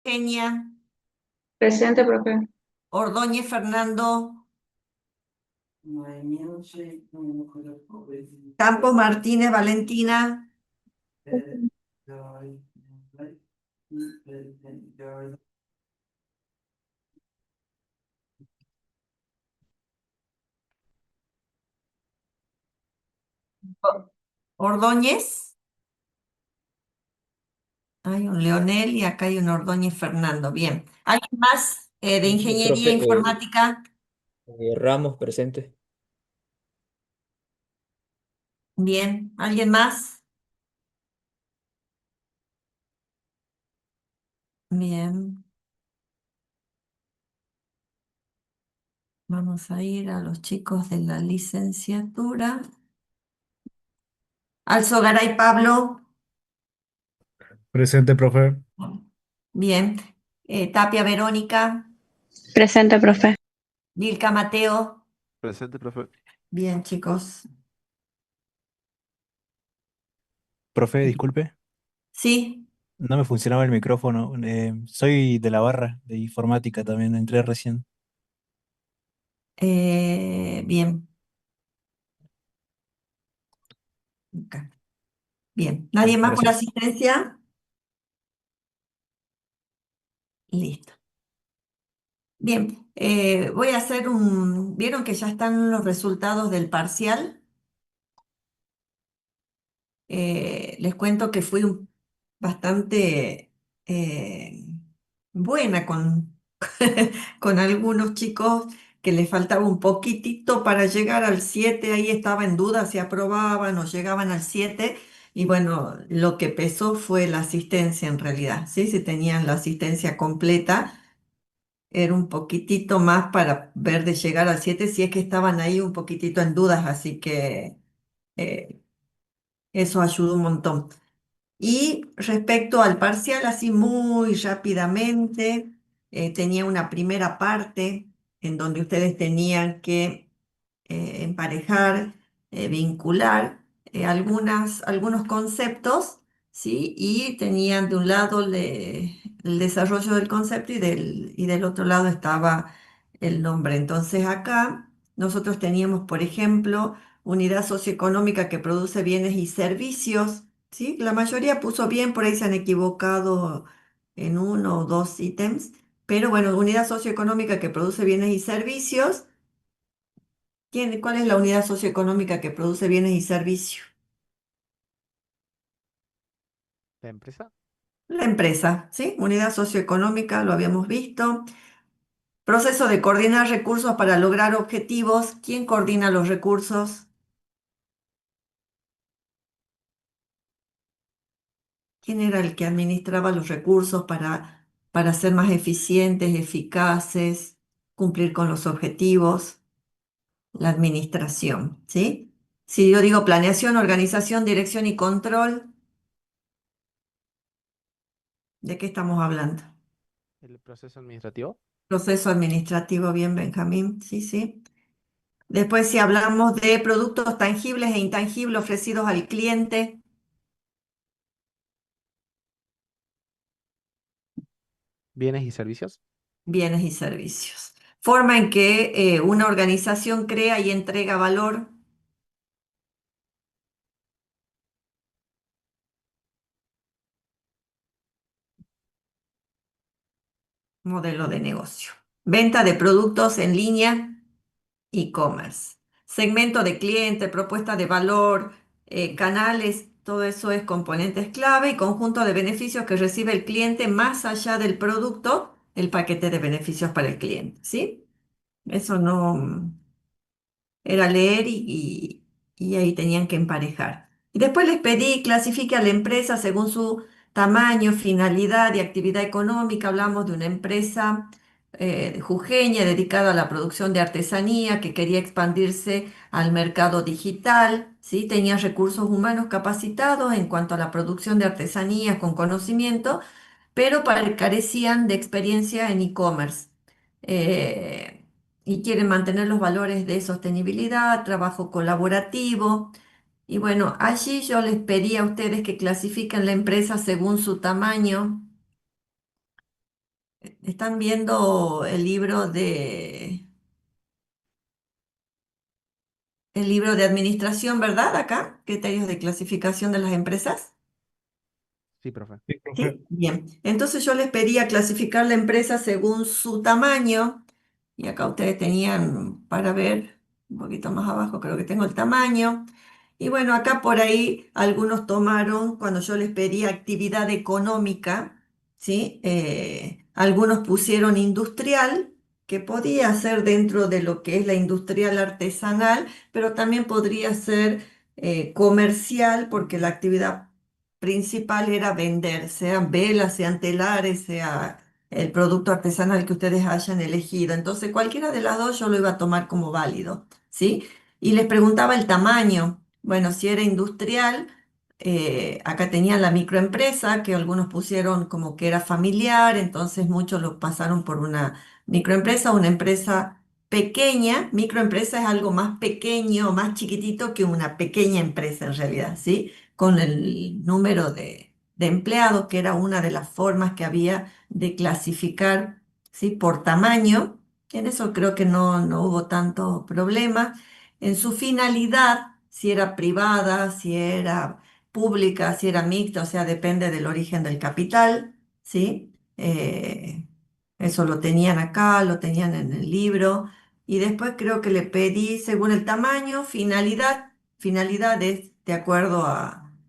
Genia, Presente, profe. Ordóñez Fernando, Campos Martínez Valentina, O- Ordóñez, hay un Leonel y acá hay un Ordóñez Fernando. Bien. ¿Alguien más de ingeniería Profe, informática? Ramos presente. Bien. ¿Alguien más? Bien. Vamos a ir a los chicos de la licenciatura. Alzogaray Pablo. Presente, profe. Bien. Tapia Verónica. Presente, profe. Vilca Mateo. Presente, profe. Bien, chicos. Profe, disculpe, Sí, no me funcionaba el micrófono. Soy de la barra de informática también, entré recién. bien. Acá. Bien. ¿Nadie Bueno, más por gracias. asistencia? Listo. Bien. Voy a hacer un... ¿Vieron que ya están los resultados del parcial? Les cuento que bastante eh, buena con algunos chicos que les faltaba un poquitito para llegar al 7. Ahí estaba en duda si aprobaban o llegaban al 7. Y bueno, lo que pesó fue la asistencia en realidad, ¿sí? Si tenían la asistencia completa, era un poquitito más para ver de llegar al 7 si es que estaban ahí un poquitito en dudas, así que eh, eso ayudó un montón. Y respecto al parcial, así muy rápidamente, tenía una primera parte en donde ustedes tenían que emparejar, vincular algunos conceptos, ¿sí? Y tenían de un lado el desarrollo del concepto y del otro lado estaba el nombre. Entonces acá nosotros teníamos, por ejemplo, unidad socioeconómica que produce bienes y servicios, ¿sí? La mayoría puso bien, por ahí se han equivocado en uno o dos ítems, pero bueno, unidad socioeconómica que produce bienes y servicios. ¿Cuál es la unidad socioeconómica que produce bienes y servicios? ¿La empresa? La empresa, ¿sí? Unidad socioeconómica, lo habíamos visto. Proceso de coordinar recursos para lograr objetivos. ¿Quién coordina los recursos? ¿Quién era el que administraba los recursos para ser más eficientes, eficaces, cumplir con los objetivos? La administración, ¿sí? Si yo digo planeación, organización, dirección y control, ¿de qué estamos hablando? ¿El proceso administrativo? Proceso administrativo, bien, Benjamín, sí, sí. Después, si hablamos de productos tangibles e intangibles ofrecidos al cliente, ¿Bienes y servicios? bienes y servicios. Forma en que una organización crea y entrega valor, modelo de negocio. Venta de productos en línea, e-commerce. Segmento de cliente, propuesta de valor, canales, todo eso es componentes clave y conjunto de beneficios que recibe el cliente más allá del producto, el paquete de beneficios para el cliente, ¿sí? Eso no era leer y ahí tenían que emparejar. Y después les pedí clasifique a la empresa según su tamaño, finalidad y actividad económica. Hablamos de una empresa jujeña dedicada a la producción de artesanía que quería expandirse al mercado digital, ¿sí? Tenía recursos humanos capacitados en cuanto a la producción de artesanías con conocimiento, pero carecían de experiencia en e-commerce. Eh, y quieren mantener los valores de sostenibilidad, trabajo colaborativo. Y bueno, allí yo les pedí a ustedes que clasifiquen la empresa según su tamaño, Están viendo el libro de administración, ¿verdad? Acá, criterios de clasificación de las empresas. Sí, profe. Sí, profe. Sí, bien. Entonces yo les pedía clasificar la empresa según su tamaño. Y acá ustedes tenían para ver un poquito más abajo, creo que tengo el tamaño. Y bueno, acá por ahí algunos tomaron, cuando yo les pedí actividad económica, ¿sí? Algunos pusieron industrial, que podía ser dentro de lo que es la industrial artesanal, pero también podría ser comercial, porque la actividad principal era vender, sean velas, sean telares, sea el producto artesanal que ustedes hayan elegido. Entonces, cualquiera de las dos yo lo iba a tomar como válido, ¿sí? Y les preguntaba el tamaño. Bueno, si era industrial, acá tenían la microempresa, que algunos pusieron como que era familiar, entonces muchos lo pasaron por una microempresa, una empresa pequeña. Microempresa es algo más pequeño, más chiquitito que una pequeña empresa en realidad, ¿sí? Con el número de empleados, que era una de las formas que había de clasificar, ¿sí? Por tamaño. En eso creo que no hubo tanto problema. En su finalidad, si era privada, si era pública, si era mixta, o sea, depende del origen del capital, ¿sí? Eso lo tenían acá, lo tenían en el libro. Y después creo que le pedí, según el tamaño, finalidad. Finalidad es de acuerdo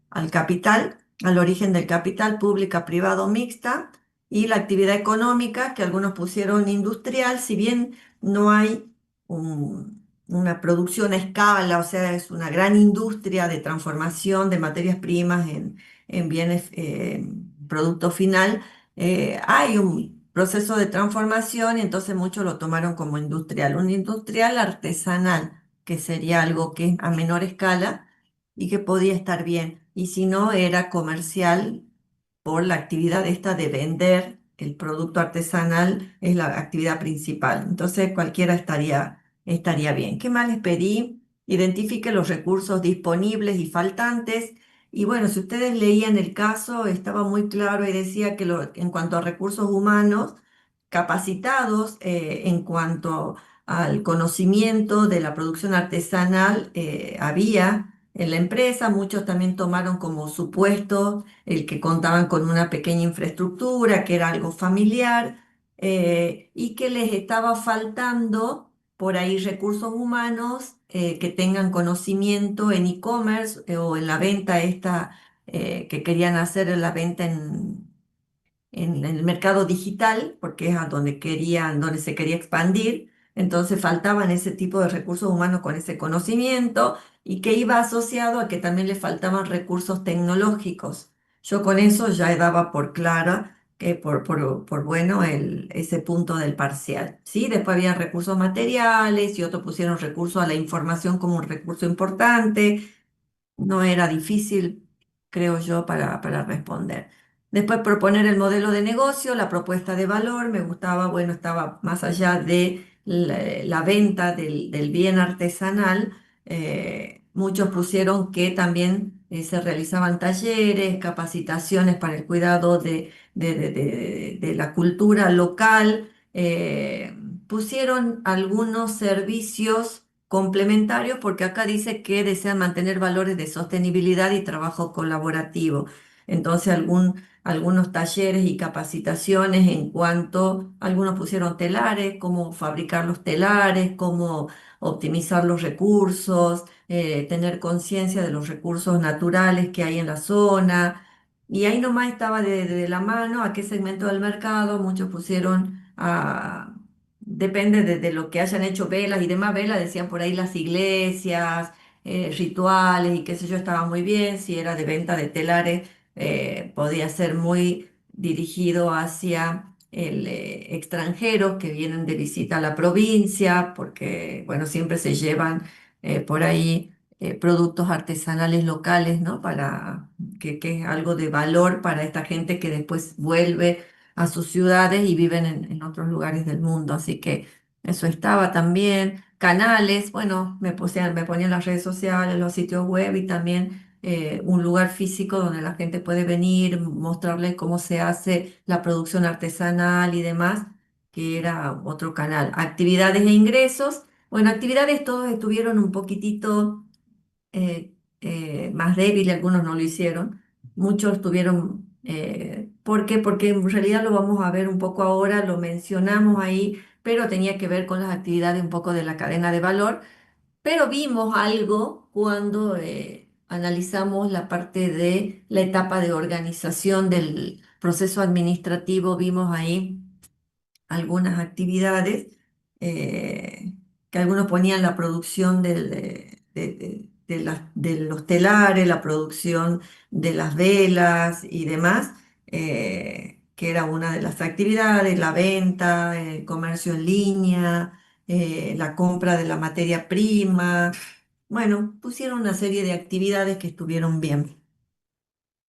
al capital, al origen del capital, pública, privada o mixta, y la actividad económica, que algunos pusieron industrial, si bien no hay una producción a escala, o sea, es una gran industria de transformación de materias primas en bienes, producto final, hay un proceso de transformación y entonces muchos lo tomaron como industrial, un industrial artesanal, que sería algo que es a menor escala y que podía estar bien. Y si no, era comercial por la actividad esta de vender el producto artesanal, es la actividad principal. Entonces cualquiera estaría bien. ¿Qué más les pedí? Identifique los recursos disponibles y faltantes. Y bueno, si ustedes leían el caso, estaba muy claro y decía que en cuanto a recursos humanos capacitados, en cuanto al conocimiento de la producción artesanal, había en la empresa. Muchos también tomaron como supuesto el que contaban con una pequeña infraestructura, que era algo familiar, y que les estaba faltando por ahí recursos humanos, que tengan conocimiento en e-commerce, o en la venta esta, que querían hacer en la venta en el mercado digital, porque es a donde se quería expandir. Entonces faltaban ese tipo de recursos humanos con ese conocimiento, y que iba asociado a que también le faltaban recursos tecnológicos. Yo con eso ya daba por clara que por bueno ese punto del parcial. ¿Sí? Después había recursos materiales y otros pusieron recursos a la información como un recurso importante. No era difícil, creo yo, para responder. Después proponer el modelo de negocio, la propuesta de valor, me gustaba, bueno, estaba más allá de la venta del bien artesanal. Muchos pusieron que también se realizaban talleres, capacitaciones para el cuidado de la cultura local. Pusieron algunos servicios complementarios, porque acá dice que desean mantener valores de sostenibilidad y trabajo colaborativo. Entonces, algunos talleres y capacitaciones en cuanto, algunos pusieron telares, cómo fabricar los telares, cómo optimizar los recursos, tener conciencia de los recursos naturales que hay en la zona. Y ahí nomás estaba de la mano a qué segmento del mercado. Muchos pusieron a... Depende de lo que hayan hecho velas y demás velas, decían por ahí las iglesias, rituales y qué sé yo, estaba muy bien. Si era de venta de telares, podía ser muy dirigido hacia el extranjero que vienen de visita a la provincia, porque, bueno, siempre se llevan por ahí productos artesanales locales, ¿no? Para que es algo de valor para esta gente que después vuelve a sus ciudades y viven en otros lugares del mundo. Así que eso estaba también. Canales, bueno, me ponía en las redes sociales, los sitios web, y también un lugar físico donde la gente puede venir, mostrarle cómo se hace la producción artesanal y demás, que era otro canal. Actividades e ingresos. Bueno, actividades todos estuvieron un poquitito eh, más débiles, algunos no lo hicieron, muchos tuvieron, ¿por qué? Porque en realidad lo vamos a ver un poco ahora, lo mencionamos ahí, pero tenía que ver con las actividades un poco de la cadena de valor, pero vimos algo cuando analizamos la parte de la etapa de organización del proceso administrativo, vimos ahí algunas actividades que algunos ponían la producción de los telares, la producción de las velas y demás, que era una de las actividades, la venta, el comercio en línea, la compra de la materia prima. Bueno, pusieron una serie de actividades que estuvieron bien.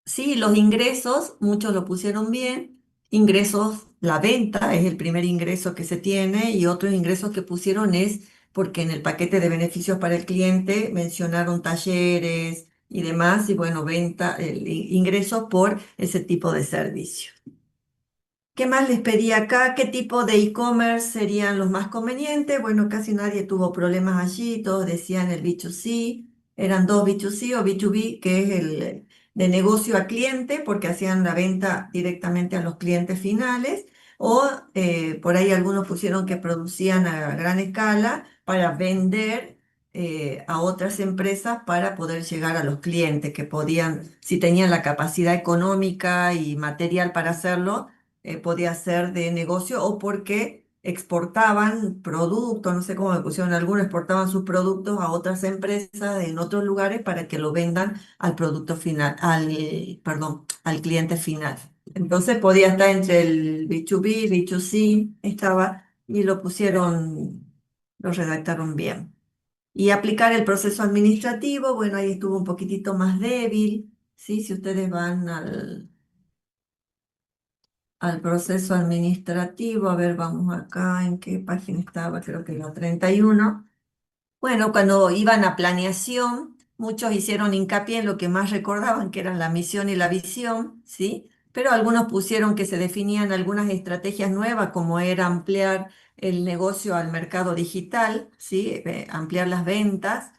Sí, los ingresos, muchos lo pusieron bien. Ingresos, la venta es el primer ingreso que se tiene y otros ingresos que pusieron es porque en el paquete de beneficios para el cliente mencionaron talleres y demás y bueno, venta, ingresos por ese tipo de servicio. ¿Qué más les pedí acá? ¿Qué tipo de e-commerce serían los más convenientes? Bueno, casi nadie tuvo problemas allí, todos decían el B2C, eran dos B2C o B2B, que es el de negocio a cliente, porque hacían la venta directamente a los clientes finales, o por ahí algunos pusieron que producían a gran escala para vender a otras empresas para poder llegar a los clientes que podían, si tenían la capacidad económica y material para hacerlo podía ser de negocio o porque exportaban productos, no sé cómo me pusieron algunos, exportaban sus productos a otras empresas en otros lugares para que lo vendan al producto final, perdón, al cliente final. Entonces podía estar entre el B2B, B2C, estaba y lo pusieron, lo redactaron bien. Y aplicar el proceso administrativo, bueno, ahí estuvo un poquitito más débil, ¿sí? Si ustedes van al proceso administrativo. A ver, vamos acá, ¿en qué página estaba? Creo que la 31. Bueno, cuando iban a planeación, muchos hicieron hincapié en lo que más recordaban, que eran la misión y la visión, ¿sí? Pero algunos pusieron que se definían algunas estrategias nuevas, como era ampliar el negocio al mercado digital, ¿sí? Ampliar las ventas.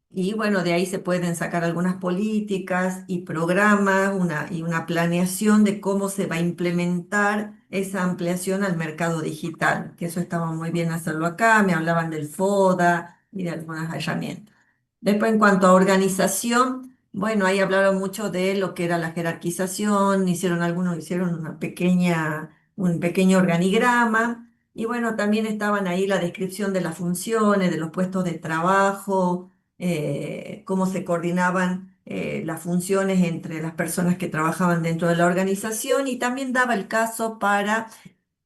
Y bueno, de ahí se pueden sacar algunas políticas y programas y una planeación de cómo se va a implementar esa ampliación al mercado digital, que eso estaba muy bien hacerlo acá, me hablaban del FODA y de algunas herramientas. Después, en cuanto a organización, bueno, ahí hablaron mucho de lo que era la jerarquización, algunos hicieron un pequeño organigrama, y bueno, también estaban ahí la descripción de las funciones, de los puestos de trabajo, cómo se coordinaban las funciones entre las personas que trabajaban dentro de la organización, y también daba el caso para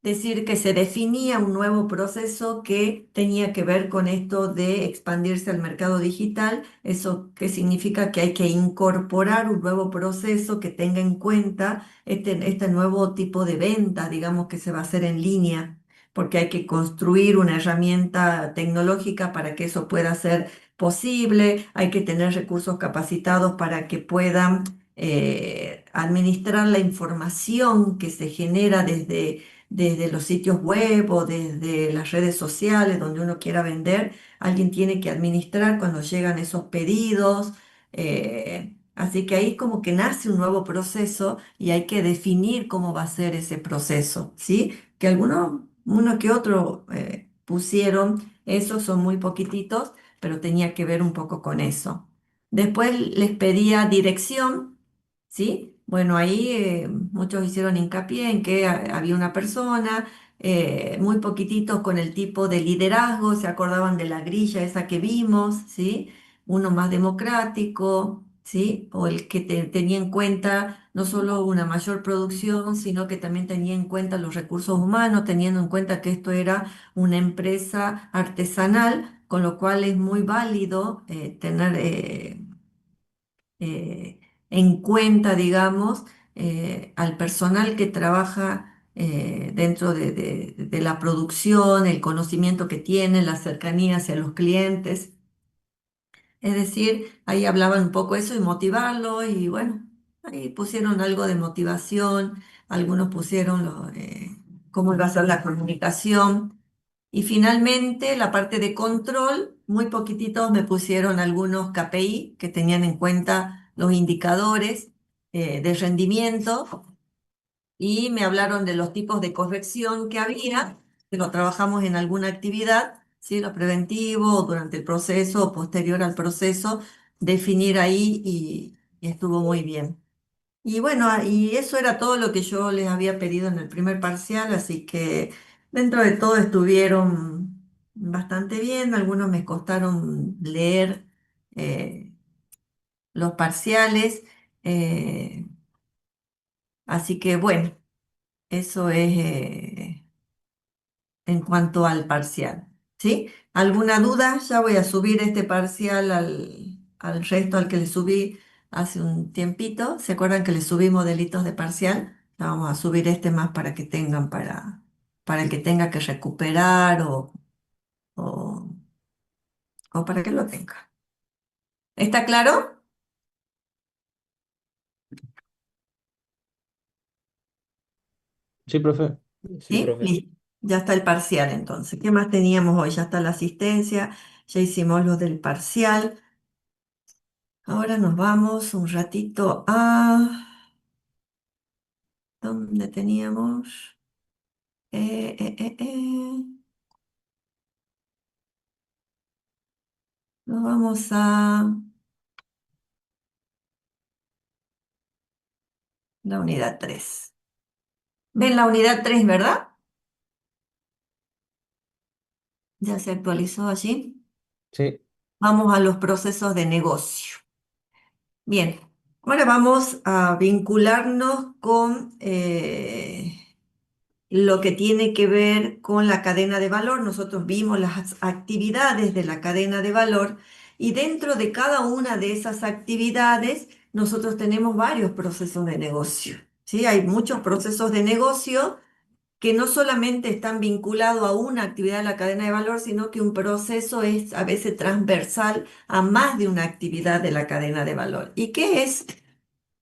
decir que se definía un nuevo proceso que tenía que ver con esto de expandirse al mercado digital. Eso que significa que hay que incorporar un nuevo proceso que tenga en cuenta este nuevo tipo de venta, digamos, que se va a hacer en línea, porque hay que construir una herramienta tecnológica para que eso pueda ser posible, hay que tener recursos capacitados para que puedan administrar la información que se genera desde los sitios web o desde las redes sociales donde uno quiera vender, alguien tiene que administrar cuando llegan esos pedidos. Así que ahí como que nace un nuevo proceso y hay que definir cómo va a ser ese proceso, ¿sí? Que uno que otro pusieron, esos son muy poquititos, pero tenía que ver un poco con eso. Después les pedía dirección. ¿Sí? Bueno, ahí muchos hicieron hincapié en que había una persona, muy poquititos con el tipo de liderazgo, se acordaban de la grilla esa que vimos, ¿sí? Uno más democrático, ¿sí? O el que tenía en cuenta no solo una mayor producción, sino que también tenía en cuenta los recursos humanos, teniendo en cuenta que esto era una empresa artesanal, con lo cual es muy válido tener eh, en cuenta, digamos, al personal que trabaja dentro de la producción, el conocimiento que tiene, la cercanía hacia los clientes. Es decir, ahí hablaban un poco eso y motivarlo y bueno, ahí pusieron algo de motivación, algunos pusieron cómo iba a ser la comunicación y finalmente la parte de control, muy poquititos me pusieron algunos KPI que tenían en cuenta los indicadores de rendimiento y me hablaron de los tipos de corrección que había, que lo trabajamos en alguna actividad, ¿sí? Lo preventivo, durante el proceso o posterior al proceso, definir ahí y estuvo muy bien. Y bueno, y eso era todo lo que yo les había pedido en el primer parcial, así que dentro de todo estuvieron bastante bien, algunos me costaron leer los parciales, eh, así que bueno, eso es... en cuanto al parcial, ¿sí? ¿Alguna duda? Ya voy a subir este parcial al resto al que le subí hace un tiempito. ¿Se acuerdan que le subí modelitos de parcial? Ya vamos a subir este más para que tengan para el que tenga que recuperar o, o para que lo tenga. ¿Está claro? Sí, profe. Sí, ¿Sí? profe. Listo. Ya está el parcial entonces. ¿Qué más teníamos hoy? Ya está la asistencia, ya hicimos lo del parcial. Ahora nos vamos un ratito a... ¿Dónde teníamos? Eh, eh, eh, eh. Nos vamos a la unidad 3. ¿Ven la unidad 3, verdad? Ya se actualizó allí. Sí. Vamos a los procesos de negocio. Bien, ahora vamos a vincularnos con lo que tiene que ver con la cadena de valor. Nosotros vimos las actividades de la cadena de valor y dentro de cada una de esas actividades nosotros tenemos varios procesos de negocio. ¿Sí? Hay muchos procesos de negocio que no solamente están vinculados a una actividad de la cadena de valor, sino que un proceso es a veces transversal a más de una actividad de la cadena de valor. ¿Y qué es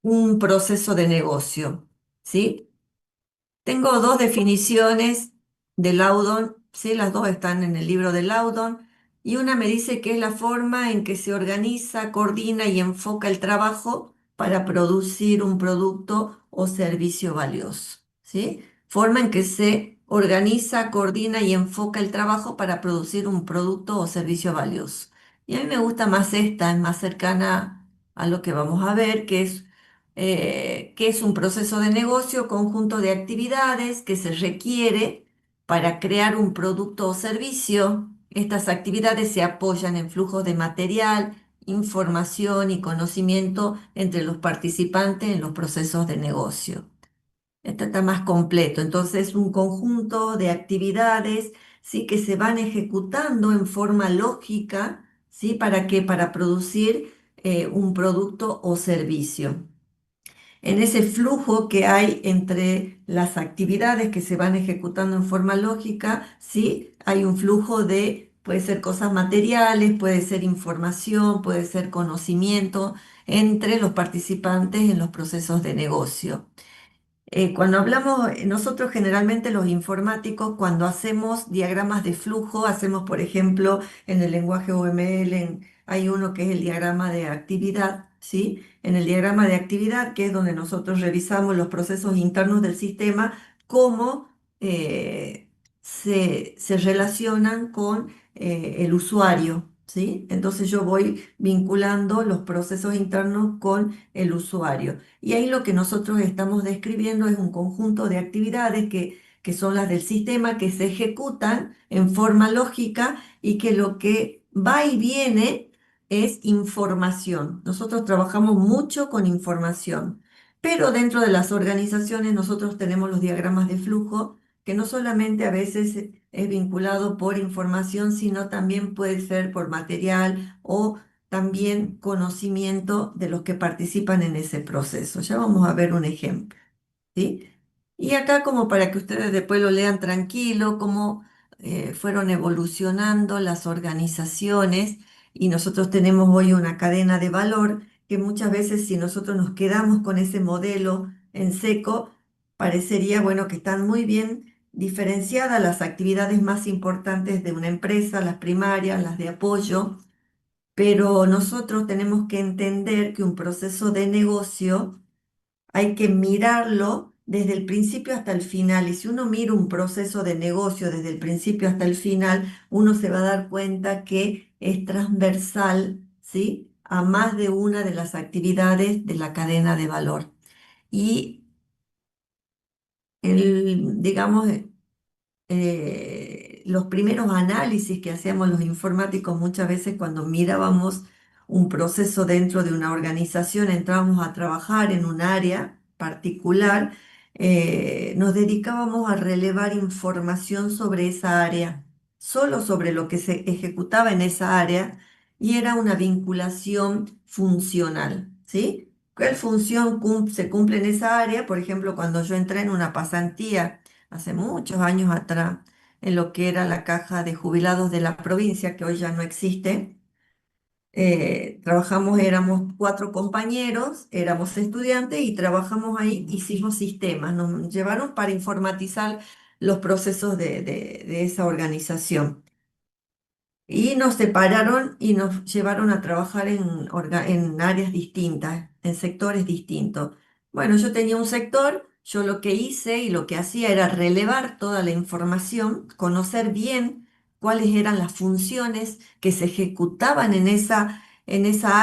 un proceso de negocio? ¿Sí? Tengo dos definiciones de Laudon, sí, las dos están en el libro de Laudon, y una me dice que es la forma en que se organiza, coordina y enfoca el trabajo para producir un producto o servicio valioso, ¿sí? Forma en que se organiza, coordina y enfoca el trabajo para producir un producto o servicio valioso. Y a mí me gusta más esta, es más cercana a lo que vamos a ver, que es un proceso de negocio, conjunto de actividades que se requiere para crear un producto o servicio. Estas actividades se apoyan en flujos de material, información y conocimiento entre los participantes en los procesos de negocio. Esto está más completo. Entonces, un conjunto de actividades, ¿sí? Que se van ejecutando en forma lógica, ¿sí? ¿Para qué? Para producir un producto o servicio. En ese flujo que hay entre las actividades que se van ejecutando en forma lógica, sí, hay un flujo de, puede ser cosas materiales, puede ser información, puede ser conocimiento entre los participantes en los procesos de negocio. Cuando hablamos, nosotros generalmente los informáticos, cuando hacemos diagramas de flujo, hacemos, por ejemplo, en el lenguaje UML, hay uno que es el diagrama de actividad, ¿sí? En el diagrama de actividad, que es donde nosotros revisamos los procesos internos del sistema, cómo se relacionan con el usuario, ¿sí? Entonces yo voy vinculando los procesos internos con el usuario. Y ahí lo que nosotros estamos describiendo es un conjunto de actividades que son las del sistema, que se ejecutan en forma lógica y que lo que va y viene es información. Nosotros trabajamos mucho con información, pero dentro de las organizaciones nosotros tenemos los diagramas de flujo, que no solamente a veces es vinculado por información, sino también puede ser por material o también conocimiento de los que participan en ese proceso. Ya vamos a ver un ejemplo, ¿sí? Y acá como para que ustedes después lo lean tranquilo, cómo fueron evolucionando las organizaciones y nosotros tenemos hoy una cadena de valor que muchas veces si nosotros nos quedamos con ese modelo en seco, parecería, bueno, que están muy bien diferenciadas las actividades más importantes de una empresa, las primarias, las de apoyo, pero nosotros tenemos que entender que un proceso de negocio hay que mirarlo desde el principio hasta el final. Y si uno mira un proceso de negocio desde el principio hasta el final, uno se va a dar cuenta que es transversal, ¿sí? A más de una de las actividades de la cadena de valor. Y digamos, los primeros análisis que hacíamos los informáticos muchas veces cuando mirábamos un proceso dentro de una organización, entrábamos a trabajar en un área particular, nos dedicábamos a relevar información sobre esa área, solo sobre lo que se ejecutaba en esa área y era una vinculación funcional, ¿sí? ¿Qué función se cumple en esa área? Por ejemplo, cuando yo entré en una pasantía hace muchos años atrás, en lo que era la caja de jubilados de la provincia, que hoy ya no existe. Trabajamos, éramos 4 compañeros, éramos estudiantes y trabajamos ahí, hicimos sistemas, nos llevaron para informatizar los procesos de esa organización. Y nos separaron y nos llevaron a trabajar en áreas distintas, en sectores distintos. Bueno, yo tenía un sector, yo lo que hice y lo que hacía era relevar toda la información, conocer bien cuáles eran las funciones que se ejecutaban en esa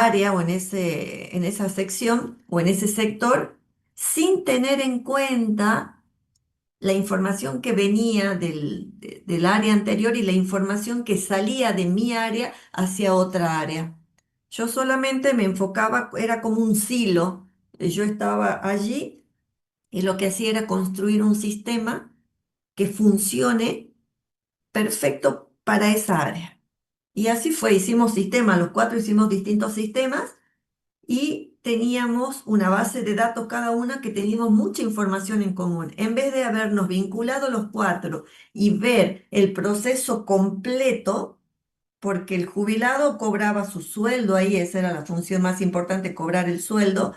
área o en esa sección o en ese sector, sin tener en cuenta la información que venía del área anterior y la información que salía de mi área hacia otra área. Yo solamente me enfocaba, era como un silo. Yo estaba allí y lo que hacía era construir un sistema que funcione perfecto para esa área. Y así fue, hicimos sistemas, los 4 hicimos distintos sistemas y teníamos una base de datos cada una que teníamos mucha información en común. En vez de habernos vinculado los 4 y ver el proceso completo, porque el jubilado cobraba su sueldo ahí, esa era la función más importante, cobrar el sueldo,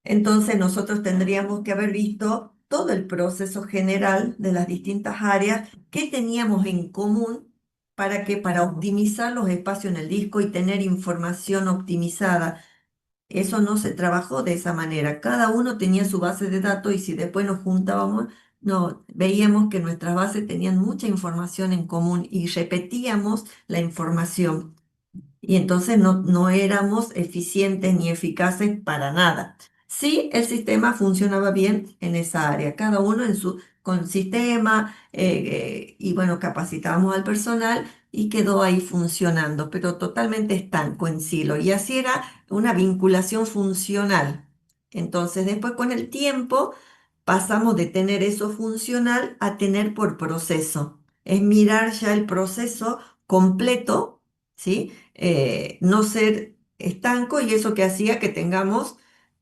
entonces nosotros tendríamos que haber visto todo el proceso general de las distintas áreas que teníamos en común para optimizar los espacios en el disco y tener información optimizada. Eso no se trabajó de esa manera. Cada uno tenía su base de datos y si después nos juntábamos, no, veíamos que nuestras bases tenían mucha información en común y repetíamos la información. Y entonces no éramos eficientes ni eficaces para nada. Sí, el sistema funcionaba bien en esa área, cada uno con sistema, y bueno, capacitábamos al personal y quedó ahí funcionando, pero totalmente estanco en silo. Y así era una vinculación funcional. Entonces, después con el tiempo pasamos de tener eso funcional a tener por proceso. Es mirar ya el proceso completo, ¿sí? No ser estanco y eso que hacía que tengamos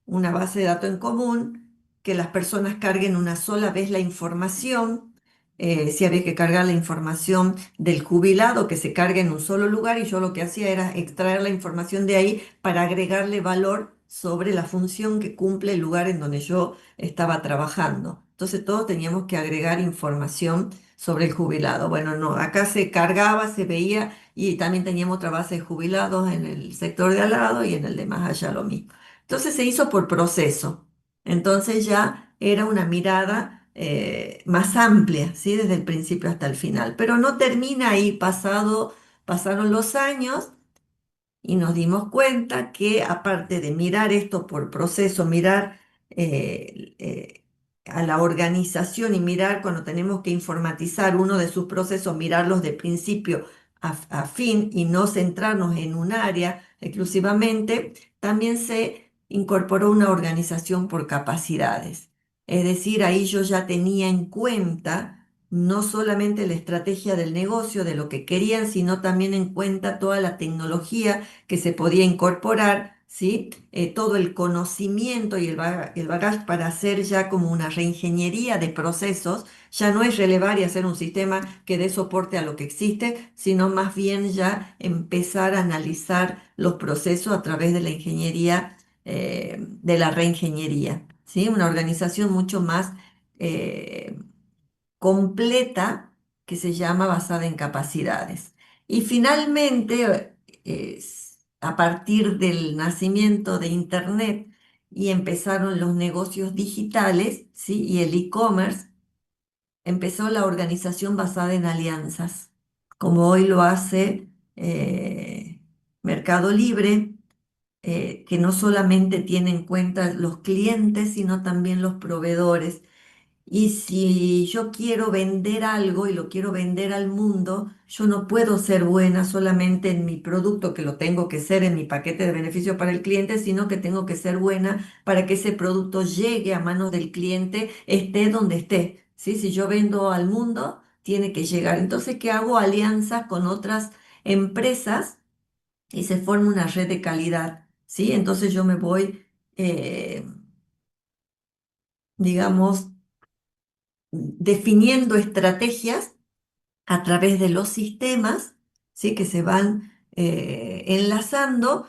una base de datos en común, que las personas carguen una sola vez la información, si había que cargar la información del jubilado, que se cargue en un solo lugar y yo lo que hacía era extraer la información de ahí para agregarle valor sobre la función que cumple el lugar en donde yo estaba trabajando. Entonces todos teníamos que agregar información sobre el jubilado. Bueno, no, acá se cargaba, se veía y también teníamos otra base de jubilados en el sector de al lado y en el de más allá lo mismo. Entonces se hizo por proceso. Entonces ya era una mirada más amplia, ¿sí? Desde el principio hasta el final. Pero no termina ahí, pasaron los años y nos dimos cuenta que aparte de mirar esto por proceso, mirar a la organización y mirar cuando tenemos que informatizar uno de sus procesos, mirarlos de principio a fin y no centrarnos en un área exclusivamente, también se incorporó una organización por capacidades. Es decir, ahí yo ya tenía en cuenta no solamente la estrategia del negocio, de lo que querían, sino también en cuenta toda la tecnología que se podía incorporar, ¿sí? Todo el conocimiento y el bagaje para hacer ya como una reingeniería de procesos, Ya no es relevar y hacer un sistema que dé soporte a lo que existe, sino más bien ya empezar a analizar los procesos a través de la ingeniería, de la reingeniería, ¿sí? Una organización mucho más eh, completa que se llama basada en capacidades. Y finalmente, a partir del nacimiento de Internet y empezaron los negocios digitales, ¿sí? Y el e-commerce, empezó la organización basada en alianzas, como hoy lo hace Mercado Libre, que no solamente tiene en cuenta los clientes, sino también los proveedores. Y si yo quiero vender algo y lo quiero vender al mundo, yo no puedo ser buena solamente en mi producto, que lo tengo que ser en mi paquete de beneficios para el cliente, sino que tengo que ser buena para que ese producto llegue a manos del cliente, esté donde esté. ¿Sí? Si yo vendo al mundo, tiene que llegar. Entonces, ¿qué hago? Alianzas con otras empresas y se forma una red de calidad. ¿Sí? Entonces yo me voy, digamos, definiendo estrategias a través de los sistemas, ¿sí? Que se van enlazando,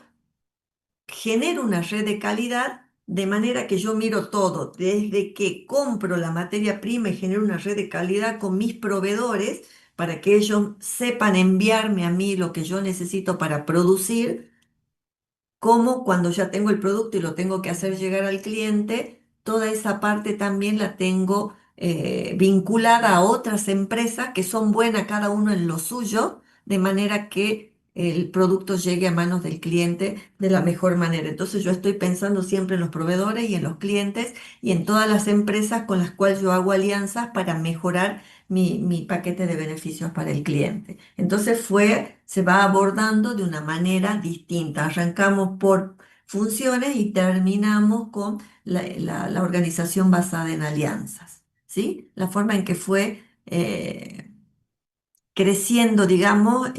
genero una red de calidad de manera que yo miro todo, desde que compro la materia prima y genero una red de calidad con mis proveedores para que ellos sepan enviarme a mí lo que yo necesito para producir, como cuando ya tengo el producto y lo tengo que hacer llegar al cliente, toda esa parte también la tengo vinculada a otras empresas que son buenas cada uno en lo suyo, de manera que el producto llegue a manos del cliente de la mejor manera. Entonces yo estoy pensando siempre en los proveedores y en los clientes y en todas las empresas con las cuales yo hago alianzas para mejorar mi paquete de beneficios para el cliente. Entonces se va abordando de una manera distinta. Arrancamos por funciones y terminamos con la organización basada en alianzas, ¿sí? La forma en que fue creciendo, digamos,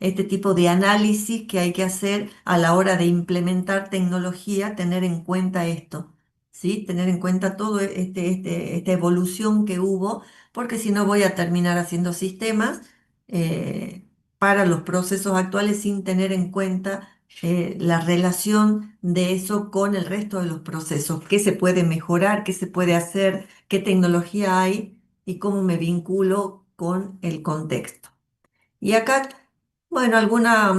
este tipo de análisis que hay que hacer a la hora de implementar tecnología, tener en cuenta esto, ¿sí? Tener en cuenta todo esta evolución que hubo, porque si no voy a terminar haciendo sistemas para los procesos actuales sin tener en cuenta la relación de eso con el resto de los procesos, qué se puede mejorar, qué se puede hacer, qué tecnología hay y cómo me vinculo con el contexto. Y acá, bueno, algunas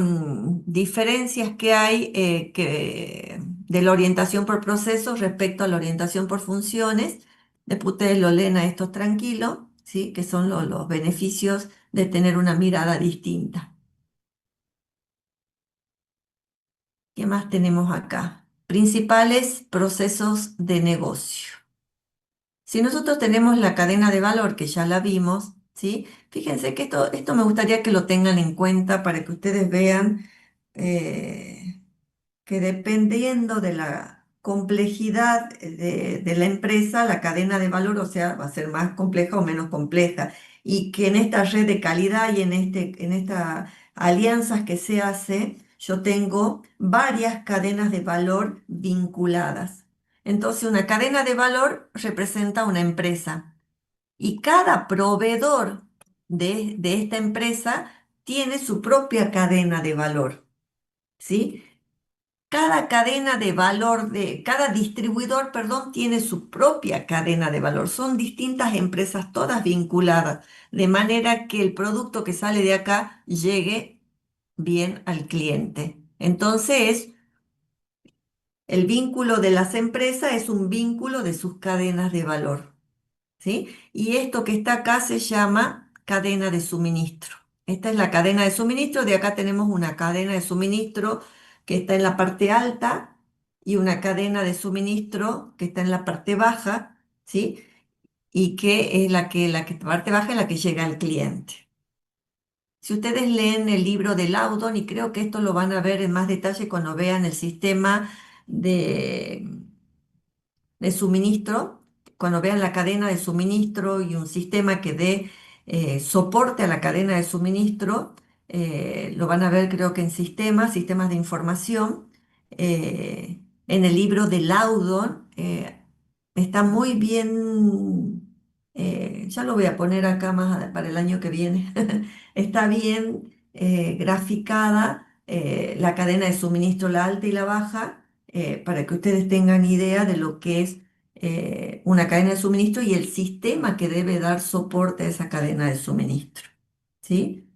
diferencias que hay de la orientación por procesos respecto a la orientación por funciones. Después ustedes lo leen a estos tranquilos, ¿sí? Que son los beneficios de tener una mirada distinta. ¿Qué más tenemos acá? Principales procesos de negocio. Si nosotros tenemos la cadena de valor, que ya la vimos, ¿sí? Fíjense que esto me gustaría que lo tengan en cuenta para que ustedes vean eh, que dependiendo de la complejidad de la empresa, la cadena de valor, o sea, va a ser más compleja o menos compleja. Y que en esta red de calidad y en estas alianzas que se hace, yo tengo varias cadenas de valor vinculadas. Entonces, una cadena de valor representa una empresa y cada proveedor de esta empresa tiene su propia cadena de valor, ¿sí? Cada cadena de valor cada distribuidor, perdón, tiene su propia cadena de valor. Son distintas empresas, todas vinculadas, de manera que el producto que sale de acá llegue bien al cliente. Entonces, el vínculo de las empresas es un vínculo de sus cadenas de valor, ¿sí? Y esto que está acá se llama cadena de suministro. Esta es la cadena de suministro. De acá tenemos una cadena de suministro que está en la parte alta y una cadena de suministro que está en la parte baja, ¿sí? Y que es la parte baja es la que llega al cliente. Si ustedes leen el libro de Laudon, y creo que esto lo van a ver en más detalle cuando vean el sistema de suministro, cuando vean la cadena de suministro y un sistema que dé soporte a la cadena de suministro, lo van a ver creo que en sistemas de información. En el libro de Laudon está muy bien Ya lo voy a poner acá para el año que viene. Está bien graficada la cadena de suministro, la alta y la baja, para que ustedes tengan idea de lo que es una cadena de suministro y el sistema que debe dar soporte a esa cadena de suministro. ¿Sí?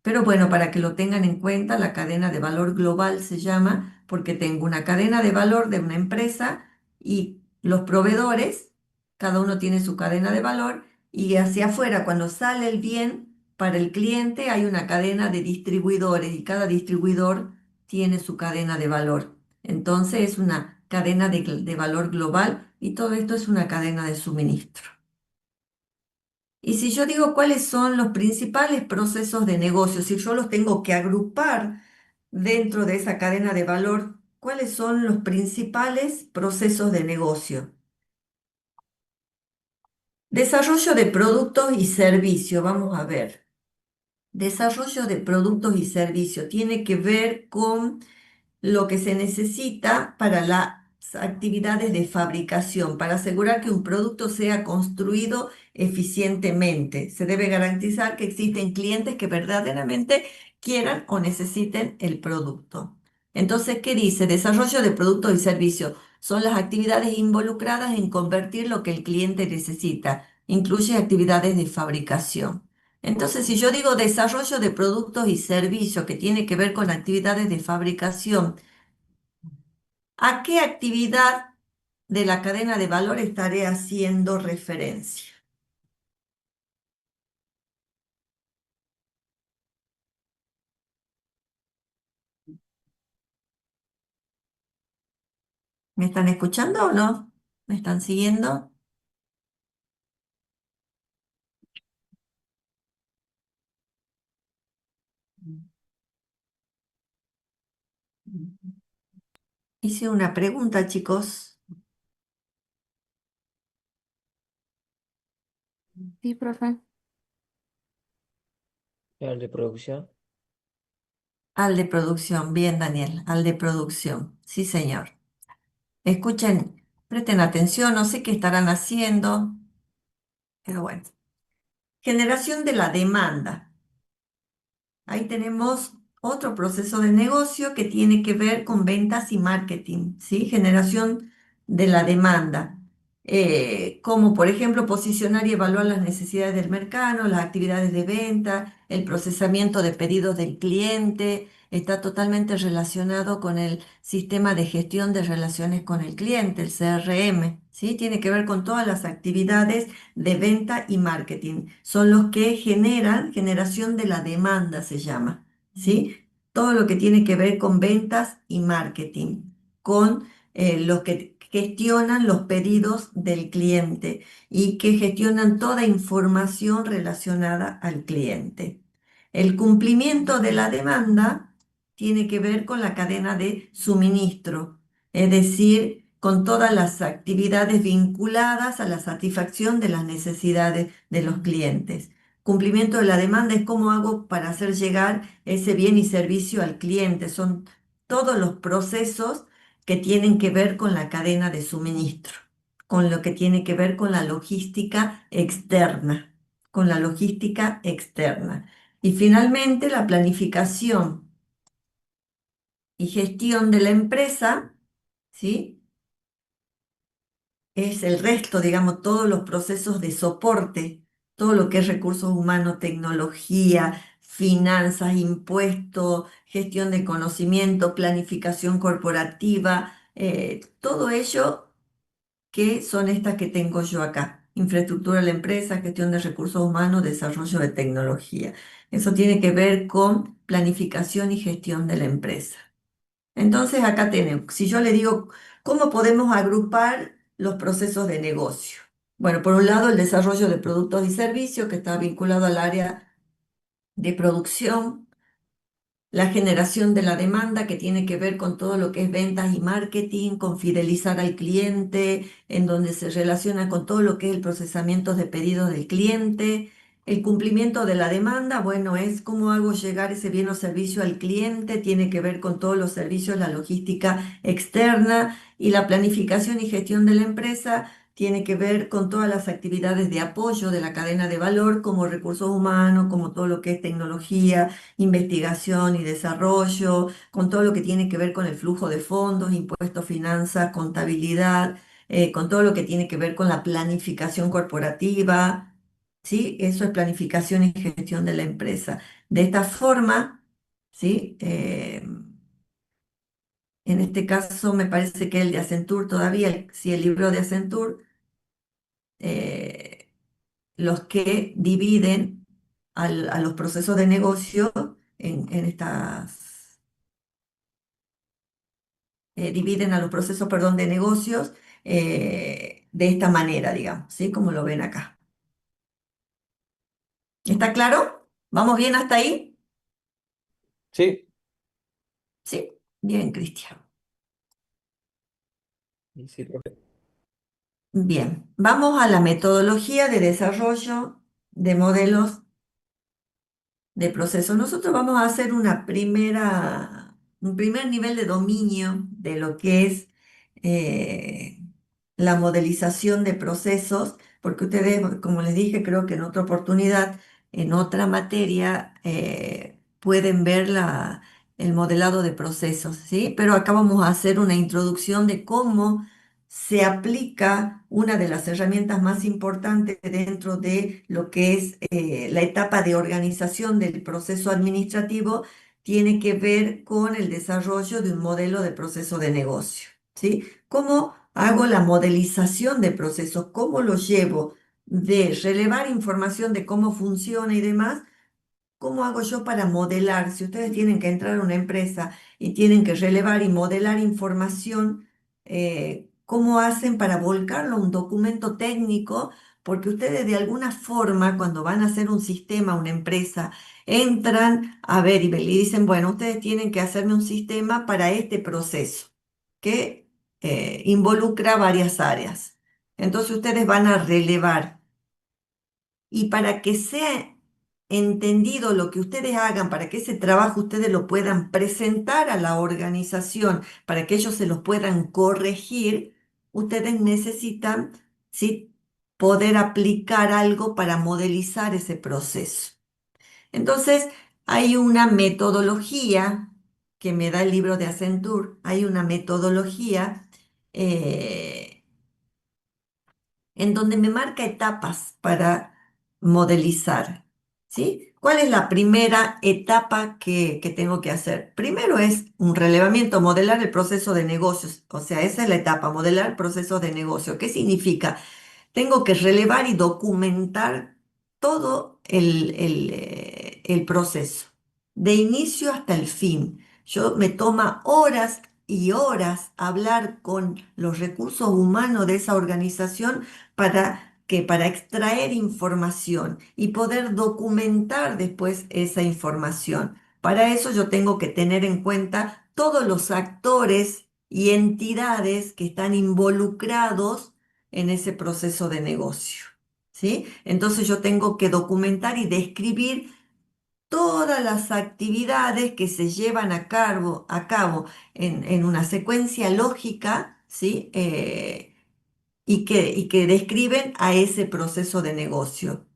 Pero bueno, para que lo tengan en cuenta, la cadena de valor global se llama porque tengo una cadena de valor de una empresa y los proveedores, cada uno tiene su cadena de valor y hacia afuera, cuando sale el bien para el cliente, hay una cadena de distribuidores y cada distribuidor tiene su cadena de valor. Entonces es una cadena de valor global y todo esto es una cadena de suministro. Y si yo digo cuáles son los principales procesos de negocio, si yo los tengo que agrupar dentro de esa cadena de valor, ¿cuáles son los principales procesos de negocio? Desarrollo de productos y servicios, vamos a ver. Desarrollo de productos y servicios tiene que ver con lo que se necesita para las actividades de fabricación, para asegurar que un producto sea construido eficientemente. Se debe garantizar que existen clientes que verdaderamente quieran o necesiten el producto. Entonces, ¿qué dice? Desarrollo de productos y servicios. Son las actividades involucradas en convertir lo que el cliente necesita. Incluye actividades de fabricación. Entonces, si yo digo desarrollo de productos y servicios que tiene que ver con actividades de fabricación, ¿a qué actividad de la cadena de valor estaré haciendo referencia? ¿Me están escuchando o no? ¿Me están siguiendo? Hice una pregunta, chicos. Sí, profe. El de producción. Al de producción, bien, Daniel, al de producción. Sí, señor. Escuchen, presten atención, no sé qué estarán haciendo, pero bueno. Generación de la demanda. Ahí tenemos otro proceso de negocio que tiene que ver con ventas y marketing, ¿sí? Generación de la demanda, como por ejemplo posicionar y evaluar las necesidades del mercado, las actividades de venta, el procesamiento de pedidos del cliente, está totalmente relacionado con el sistema de gestión de relaciones con el cliente, el CRM, ¿sí? Tiene que ver con todas las actividades de venta y marketing. Son los que generan, generación de la demanda se llama, ¿sí? Todo lo que tiene que ver con ventas y marketing, con los que gestionan los pedidos del cliente y que gestionan toda información relacionada al cliente. El cumplimiento de la demanda tiene que ver con la cadena de suministro, es decir, con todas las actividades vinculadas a la satisfacción de las necesidades de los clientes. Cumplimiento de la demanda es cómo hago para hacer llegar ese bien y servicio al cliente. Son todos los procesos que tienen que ver con la cadena de suministro, con lo que tiene que ver con la logística externa, con la logística externa. Y finalmente la planificación y gestión de la empresa, ¿sí? Es el resto, digamos, todos los procesos de soporte, todo lo que es recursos humanos, tecnología, finanzas, impuestos, gestión de conocimiento, planificación corporativa, todo ello que son estas que tengo yo acá. Infraestructura de la empresa, gestión de recursos humanos, desarrollo de tecnología. Eso tiene que ver con planificación y gestión de la empresa. Entonces acá tenemos, si yo le digo, ¿cómo podemos agrupar los procesos de negocio? Bueno, por un lado, el desarrollo de productos y servicios que está vinculado al área de producción, la generación de la demanda que tiene que ver con todo lo que es ventas y marketing, con fidelizar al cliente, en donde se relaciona con todo lo que es el procesamiento de pedidos del cliente. El cumplimiento de la demanda, bueno, es cómo hago llegar ese bien o servicio al cliente, tiene que ver con todos los servicios, la logística externa y la planificación y gestión de la empresa, tiene que ver con todas las actividades de apoyo de la cadena de valor, como recursos humanos, como todo lo que es tecnología, investigación y desarrollo, con todo lo que tiene que ver con el flujo de fondos, impuestos, finanzas, contabilidad, con todo lo que tiene que ver con la planificación corporativa, ¿sí? Eso es planificación y gestión de la empresa. De esta forma, ¿sí? En este caso me parece que el de Accenture todavía, si el libro de Accenture, eh, los que dividen a los procesos de negocio en estas, dividen a los procesos, perdón, de negocios de esta manera, digamos, ¿sí? Como lo ven acá. ¿Está claro? ¿Vamos bien hasta ahí? Sí, Sí. Bien, Cristian. Y sí, profe. Bien, vamos a la metodología de desarrollo de modelos de proceso. Nosotros vamos a hacer un primer nivel de dominio de lo que es eh, la modelización de procesos, porque ustedes, como les dije, creo que en otra oportunidad, en otra materia, pueden ver el modelado de procesos, ¿sí? Pero acá vamos a hacer una introducción de cómo se aplica una de las herramientas más importantes dentro de lo que es la etapa de organización del proceso administrativo, tiene que ver con el desarrollo de un modelo de proceso de negocio, ¿sí? ¿Cómo hago la modelización de procesos? ¿Cómo lo llevo de relevar información de cómo funciona y demás? ¿Cómo hago yo para modelar? Si ustedes tienen que entrar a una empresa y tienen que relevar y modelar información, ¿cómo hacen para volcarlo a un documento técnico? Porque ustedes de alguna forma, cuando van a hacer un sistema, una empresa, entran a ver y le dicen, bueno, ustedes tienen que hacerme un sistema para este proceso que involucra varias áreas. Entonces ustedes van a relevar. Y para que sea entendido lo que ustedes hagan, para que ese trabajo ustedes lo puedan presentar a la organización, para que ellos se los puedan corregir, ustedes necesitan, ¿sí?, poder aplicar algo para modelizar ese proceso. Entonces, hay una metodología que me da el libro de Accenture, hay una metodología eh, en donde me marca etapas para modelizar, ¿sí? ¿Cuál es la primera etapa que tengo que hacer? Primero es un relevamiento, modelar el proceso de negocios, o sea, esa es la etapa, modelar el proceso de negocio. ¿Qué significa? Tengo que relevar y documentar todo el proceso, de inicio hasta el fin. Yo me toma horas y horas hablar con los recursos humanos de esa organización para extraer información y poder documentar después esa información. Para eso yo tengo que tener en cuenta todos los actores y entidades que están involucrados en ese proceso de negocio, ¿sí? Entonces yo tengo que documentar y describir todas las actividades que se llevan a cabo en una secuencia lógica, ¿sí? Y que describen a ese proceso de negocio.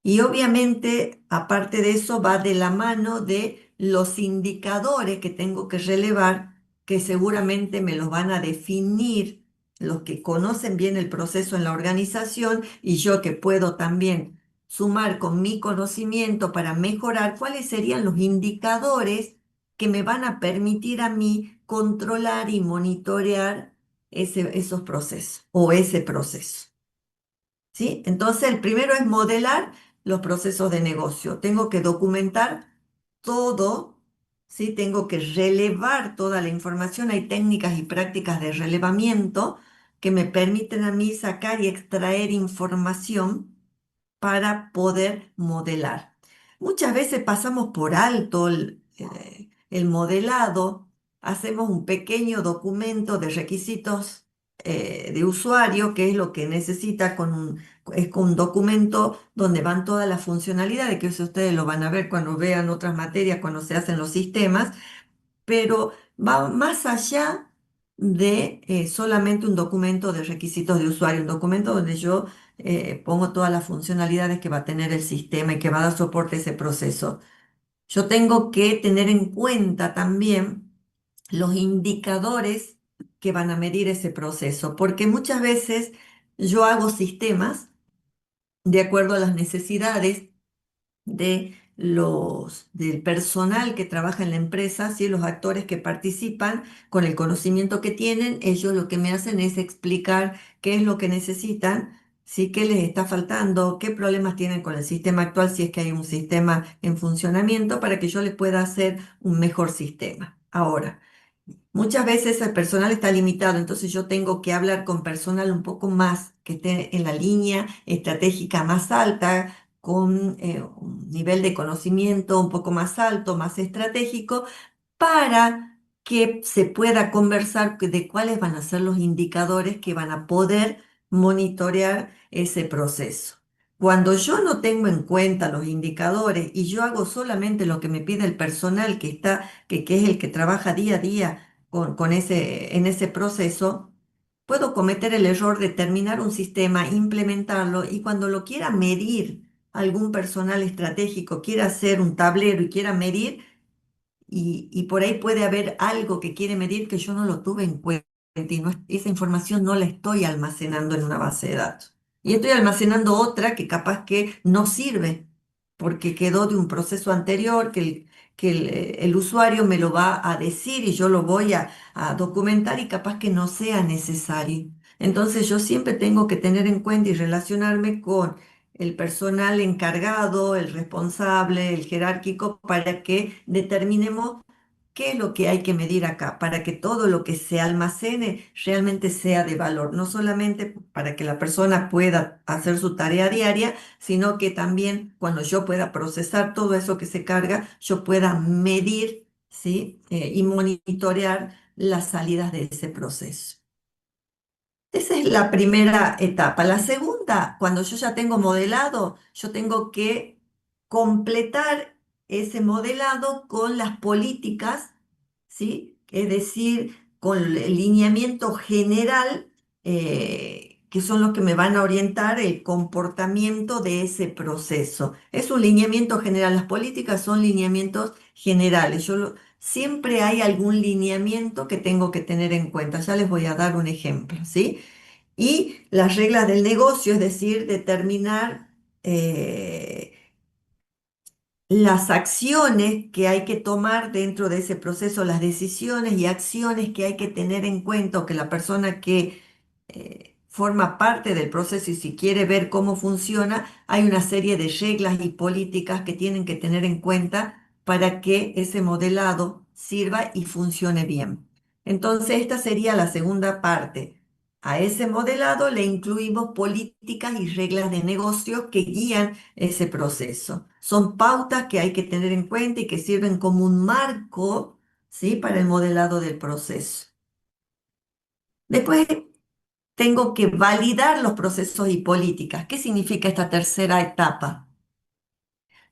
Y obviamente, aparte de eso, va de la mano de los indicadores que tengo que relevar, que seguramente me los van a definir los que conocen bien el proceso en la organización y yo que puedo también sumar con mi conocimiento para mejorar cuáles serían los indicadores que me van a permitir a mí controlar y monitorear esos procesos o ese proceso. ¿Sí? Entonces, el primero es modelar los procesos de negocio. Tengo que documentar todo, ¿sí? Tengo que relevar toda la información. Hay técnicas y prácticas de relevamiento que me permiten a mí sacar y extraer información para poder modelar. Muchas veces pasamos por alto el modelado, hacemos un pequeño documento de requisitos de usuario, que es lo que necesita es con un documento donde van todas las funcionalidades, que eso ustedes lo van a ver cuando vean otras materias, cuando se hacen los sistemas, pero va más allá de solamente un documento de requisitos de usuario, un documento donde yo pongo todas las funcionalidades que va a tener el sistema y que va a dar soporte a ese proceso. Yo tengo que tener en cuenta también los indicadores que van a medir ese proceso, porque muchas veces yo hago sistemas de acuerdo a las necesidades del personal que trabaja en la empresa, ¿sí? Los actores que participan con el conocimiento que tienen, ellos lo que me hacen es explicar qué es lo que necesitan, ¿sí? ¿Qué les está faltando? ¿Qué problemas tienen con el sistema actual si es que hay un sistema en funcionamiento para que yo les pueda hacer un mejor sistema? Ahora. Muchas veces el personal está limitado, entonces yo tengo que hablar con personal un poco más que esté en la línea estratégica más alta, con un nivel de conocimiento un poco más alto, más estratégico, para que se pueda conversar de cuáles van a ser los indicadores que van a poder monitorear ese proceso. Cuando yo no tengo en cuenta los indicadores y yo hago solamente lo que me pide el personal que es el que trabaja día a día en ese proceso, puedo cometer el error de terminar un sistema, implementarlo y cuando lo quiera medir, algún personal estratégico quiera hacer un tablero y quiera medir, y por ahí puede haber algo que quiere medir que yo no lo tuve en cuenta y esa información no la estoy almacenando en una base de datos. Y estoy almacenando otra que capaz que no sirve porque quedó de un proceso anterior que el usuario me lo va a decir y yo lo voy a documentar y capaz que no sea necesario. Entonces yo siempre tengo que tener en cuenta y relacionarme con el personal encargado, el responsable, el jerárquico, para que determinemos qué es lo que hay que medir acá, para que todo lo que se almacene realmente sea de valor, no solamente para que la persona pueda hacer su tarea diaria, sino que también cuando yo pueda procesar todo eso que se carga, yo pueda medir, ¿sí? Y monitorear las salidas de ese proceso. Esa es la primera etapa. La segunda, cuando yo ya tengo modelado, yo tengo que completar ese modelado con las políticas, ¿sí? Es decir, con el lineamiento general, que son los que me van a orientar el comportamiento de ese proceso. Es un lineamiento general. Las políticas son lineamientos generales. Siempre hay algún lineamiento que tengo que tener en cuenta. Ya les voy a dar un ejemplo, ¿sí? Y las reglas del negocio, es decir, determinar las acciones que hay que tomar dentro de ese proceso, las decisiones y acciones que hay que tener en cuenta o que la persona que forma parte del proceso y si quiere ver cómo funciona, hay una serie de reglas y políticas que tienen que tener en cuenta para que ese modelado sirva y funcione bien. Entonces, esta sería la segunda parte. A ese modelado le incluimos políticas y reglas de negocio que guían ese proceso. Son pautas que hay que tener en cuenta y que sirven como un marco, ¿sí? Para el modelado del proceso. Después tengo que validar los procesos y políticas. ¿Qué significa esta tercera etapa?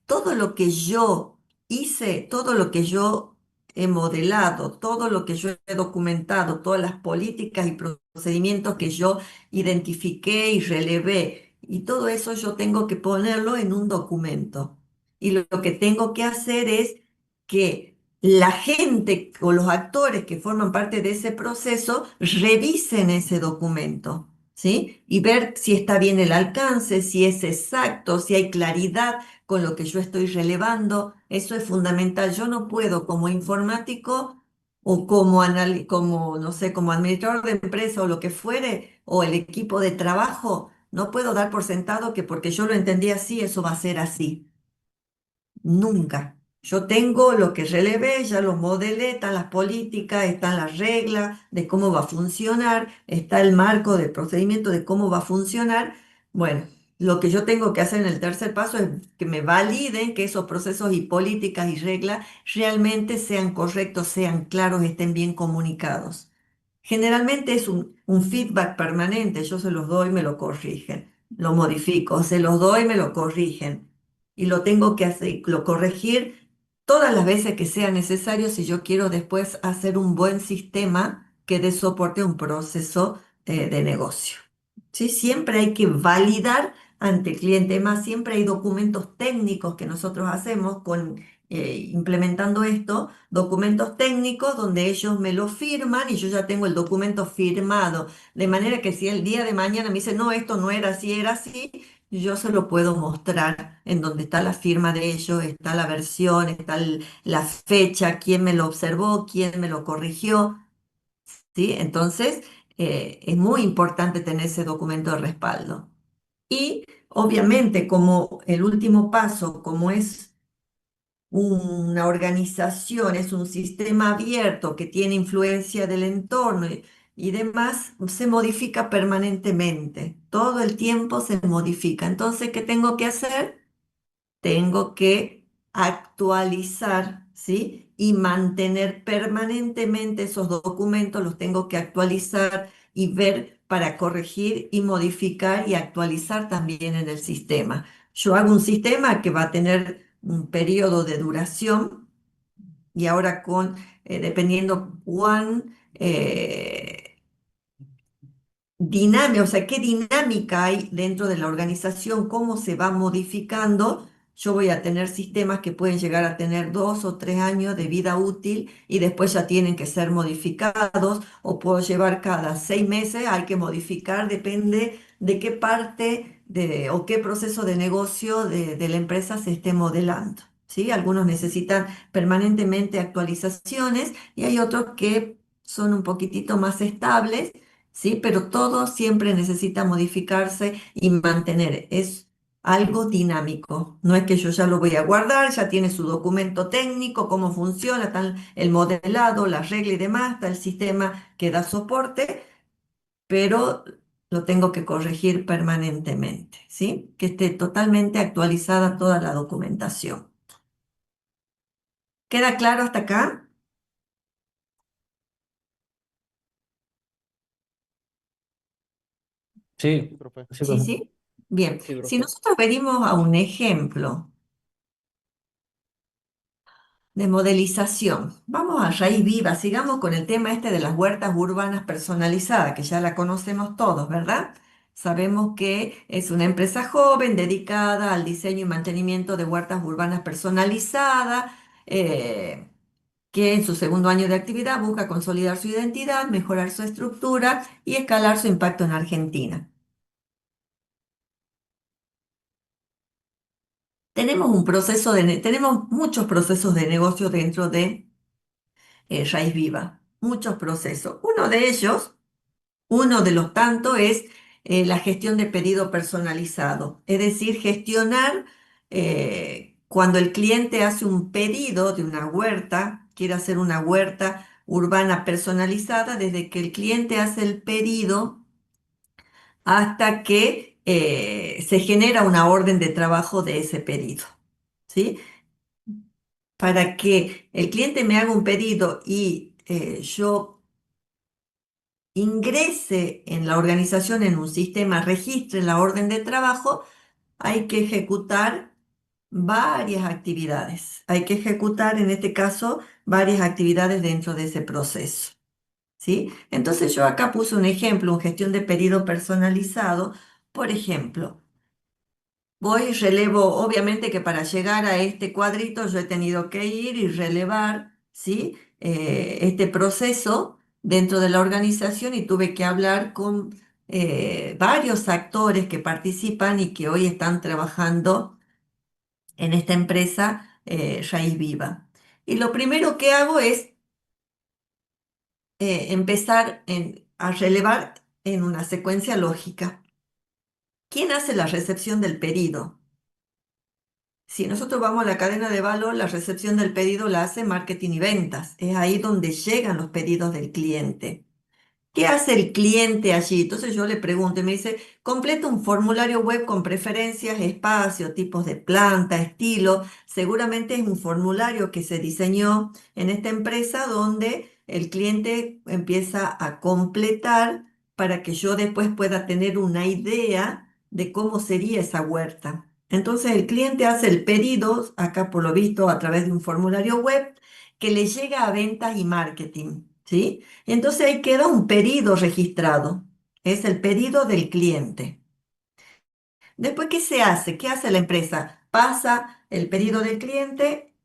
Todo lo que yo hice, todo lo que yo he modelado, todo lo que yo he documentado, todas las políticas y procedimientos que yo identifiqué y relevé, y todo eso yo tengo que ponerlo en un documento. Y lo que tengo que hacer es que la gente o los actores que forman parte de ese proceso revisen ese documento, ¿sí? Y ver si está bien el alcance, si es exacto, si hay claridad con lo que yo estoy relevando. Eso es fundamental. Yo no puedo como informático o como, no sé, como administrador de empresa o lo que fuere, o el equipo de trabajo, no puedo dar por sentado que porque yo lo entendí así, eso va a ser así. Nunca. Yo tengo lo que relevé, ya lo modelé, están las políticas, están las reglas de cómo va a funcionar, está el marco del procedimiento de cómo va a funcionar. Bueno, lo que yo tengo que hacer en el tercer paso es que me validen que esos procesos y políticas y reglas realmente sean correctos, sean claros, estén bien comunicados. Generalmente es un feedback permanente, yo se los doy, me lo corrigen, lo modifico, se los doy, me lo corrigen y lo tengo que hacer, lo corregir todas las veces que sea necesario si yo quiero después hacer un buen sistema que dé soporte a un proceso de negocio. ¿Sí? Siempre hay que validar ante el cliente, más siempre hay documentos técnicos que nosotros hacemos implementando esto, documentos técnicos donde ellos me lo firman y yo ya tengo el documento firmado, de manera que si el día de mañana me dicen, no, esto no era así, era así, yo se lo puedo mostrar en donde está la firma de ellos, está la versión, está la fecha, quién me lo observó, quién me lo corrigió, ¿sí? Entonces, es muy importante tener ese documento de respaldo. Y obviamente, como el último paso, como es una organización, es un sistema abierto que tiene influencia del entorno y demás, se modifica permanentemente. Todo el tiempo se modifica. Entonces, ¿qué tengo que hacer? Tengo que actualizar, ¿sí? Y mantener permanentemente esos documentos, los tengo que actualizar y ver para corregir y modificar y actualizar también en el sistema. Yo hago un sistema que va a tener un periodo de duración y ahora dependiendo dinámica, o sea, qué dinámica hay dentro de la organización, cómo se va modificando. Yo voy a tener sistemas que pueden llegar a tener 2 o 3 años de vida útil y después ya tienen que ser modificados o puedo llevar cada 6 meses, hay que modificar, depende de qué parte o qué proceso de negocio de la empresa se esté modelando. ¿Sí? Algunos necesitan permanentemente actualizaciones y hay otros que son un poquitito más estables. ¿Sí? Pero todo siempre necesita modificarse y mantener. Es algo dinámico. No es que yo ya lo voy a guardar, ya tiene su documento técnico, cómo funciona, está el modelado, la regla y demás, está el sistema que da soporte, pero lo tengo que corregir permanentemente, ¿sí? Que esté totalmente actualizada toda la documentación. ¿Queda claro hasta acá? Sí, Sí, profe. sí, Sí, profe. sí. Bien, Sí, si profe. nosotros venimos a un ejemplo de modelización. Vamos a raíz viva, sigamos con el tema este de las huertas urbanas personalizadas, que ya la conocemos todos, ¿verdad? Sabemos que es una empresa joven dedicada al diseño y mantenimiento de huertas urbanas personalizadas, que en su segundo año de actividad busca consolidar su identidad, mejorar su estructura y escalar su impacto en Argentina. Tenemos muchos procesos de negocio dentro de Raíz Viva, muchos procesos. Uno de los tantos es la gestión de pedido personalizado, es decir, gestionar cuando el cliente hace un pedido de una huerta, quiere hacer una huerta urbana personalizada, desde que el cliente hace el pedido hasta que se genera una orden de trabajo de ese pedido. ¿Sí? Para que el cliente me haga un pedido y yo ingrese en la organización en un sistema, registre la orden de trabajo, hay que ejecutar varias actividades. Hay que ejecutar, en este caso, varias actividades dentro de ese proceso. ¿Sí? Entonces yo acá puse un ejemplo, una gestión de pedido personalizado. Por ejemplo, voy y relevo, obviamente que para llegar a este cuadrito yo he tenido que ir y relevar, ¿sí? Este proceso dentro de la organización y tuve que hablar con varios actores que participan y que hoy están trabajando en esta empresa Raíz Viva. Y lo primero que hago es empezar a relevar en una secuencia lógica. ¿Quién hace la recepción del pedido? Si nosotros vamos a la cadena de valor, la recepción del pedido la hace marketing y ventas. Es ahí donde llegan los pedidos del cliente. ¿Qué hace el cliente allí? Entonces yo le pregunto y me dice, completa un formulario web con preferencias, espacio, tipos de planta, estilo. Seguramente es un formulario que se diseñó en esta empresa donde el cliente empieza a completar para que yo después pueda tener una idea de cómo sería esa huerta. Entonces el cliente hace el pedido, acá por lo visto a través de un formulario web, que le llega a ventas y marketing. ¿sí? Entonces ahí queda un pedido registrado. Es el pedido del cliente. Después, ¿qué se hace? ¿Qué hace la empresa? Pasa el pedido del cliente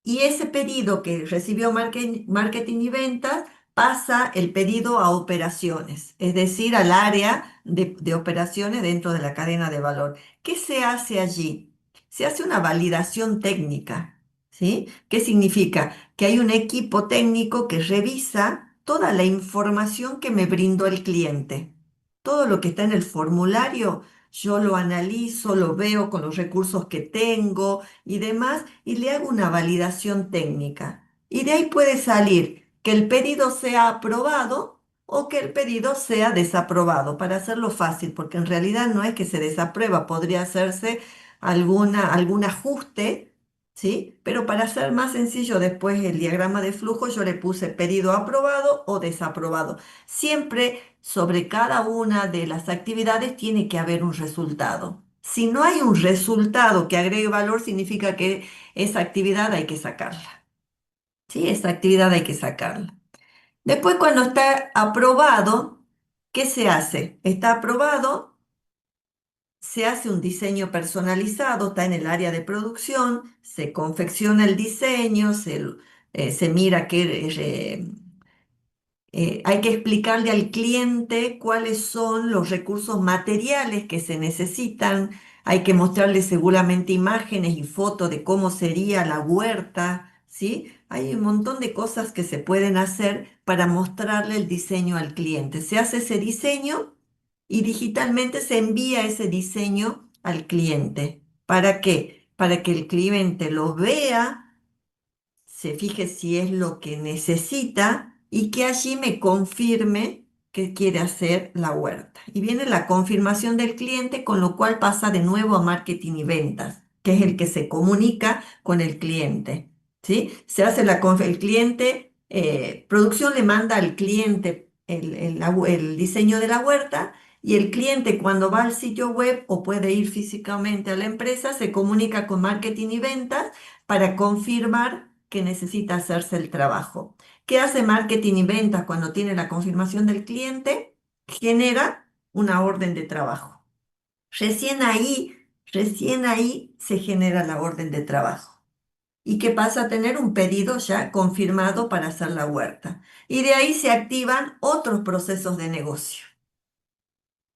y ese pedido que recibió marketing y ventas pasa el pedido a operaciones, es decir, al área de operaciones dentro de la cadena de valor. ¿Qué se hace allí? Se hace una validación técnica, ¿sí? ¿Qué significa? Que hay un equipo técnico que revisa toda la información que me brindó el cliente. Todo lo que está en el formulario, yo lo analizo, lo veo con los recursos que tengo y demás, y le hago una validación técnica. Y de ahí puede salir que el pedido sea aprobado o que el pedido sea desaprobado, para hacerlo fácil, porque en realidad no es que se desaprueba, podría hacerse algún ajuste, ¿sí? Pero para hacer más sencillo después el diagrama de flujo, yo le puse pedido aprobado o desaprobado. Siempre sobre cada una de las actividades tiene que haber un resultado. Si no hay un resultado que agregue valor, significa que esa actividad hay que sacarla. ¿Sí? Esa actividad hay que sacarla. Después, cuando está aprobado, ¿qué se hace? Está aprobado, se hace un diseño personalizado, está en el área de producción, se confecciona el diseño, se mira hay que explicarle al cliente cuáles son los recursos materiales que se necesitan. Hay que mostrarle seguramente imágenes y fotos de cómo sería la huerta, ¿sí? Hay un montón de cosas que se pueden hacer para mostrarle el diseño al cliente. Se hace ese diseño y digitalmente se envía ese diseño al cliente. ¿Para qué? Para que el cliente lo vea, se fije si es lo que necesita y que allí me confirme que quiere hacer la huerta. Y viene la confirmación del cliente, con lo cual pasa de nuevo a marketing y ventas, que es el que se comunica con el cliente. ¿Sí? Se hace el cliente, producción le manda al cliente el diseño de la huerta. Y el cliente, cuando va al sitio web o puede ir físicamente a la empresa, se comunica con marketing y ventas para confirmar que necesita hacerse el trabajo. ¿Qué hace marketing y ventas cuando tiene la confirmación del cliente? Genera una orden de trabajo. Recién ahí se genera la orden de trabajo. ¿Y qué pasa? A tener un pedido ya confirmado para hacer la huerta. Y de ahí se activan otros procesos de negocio.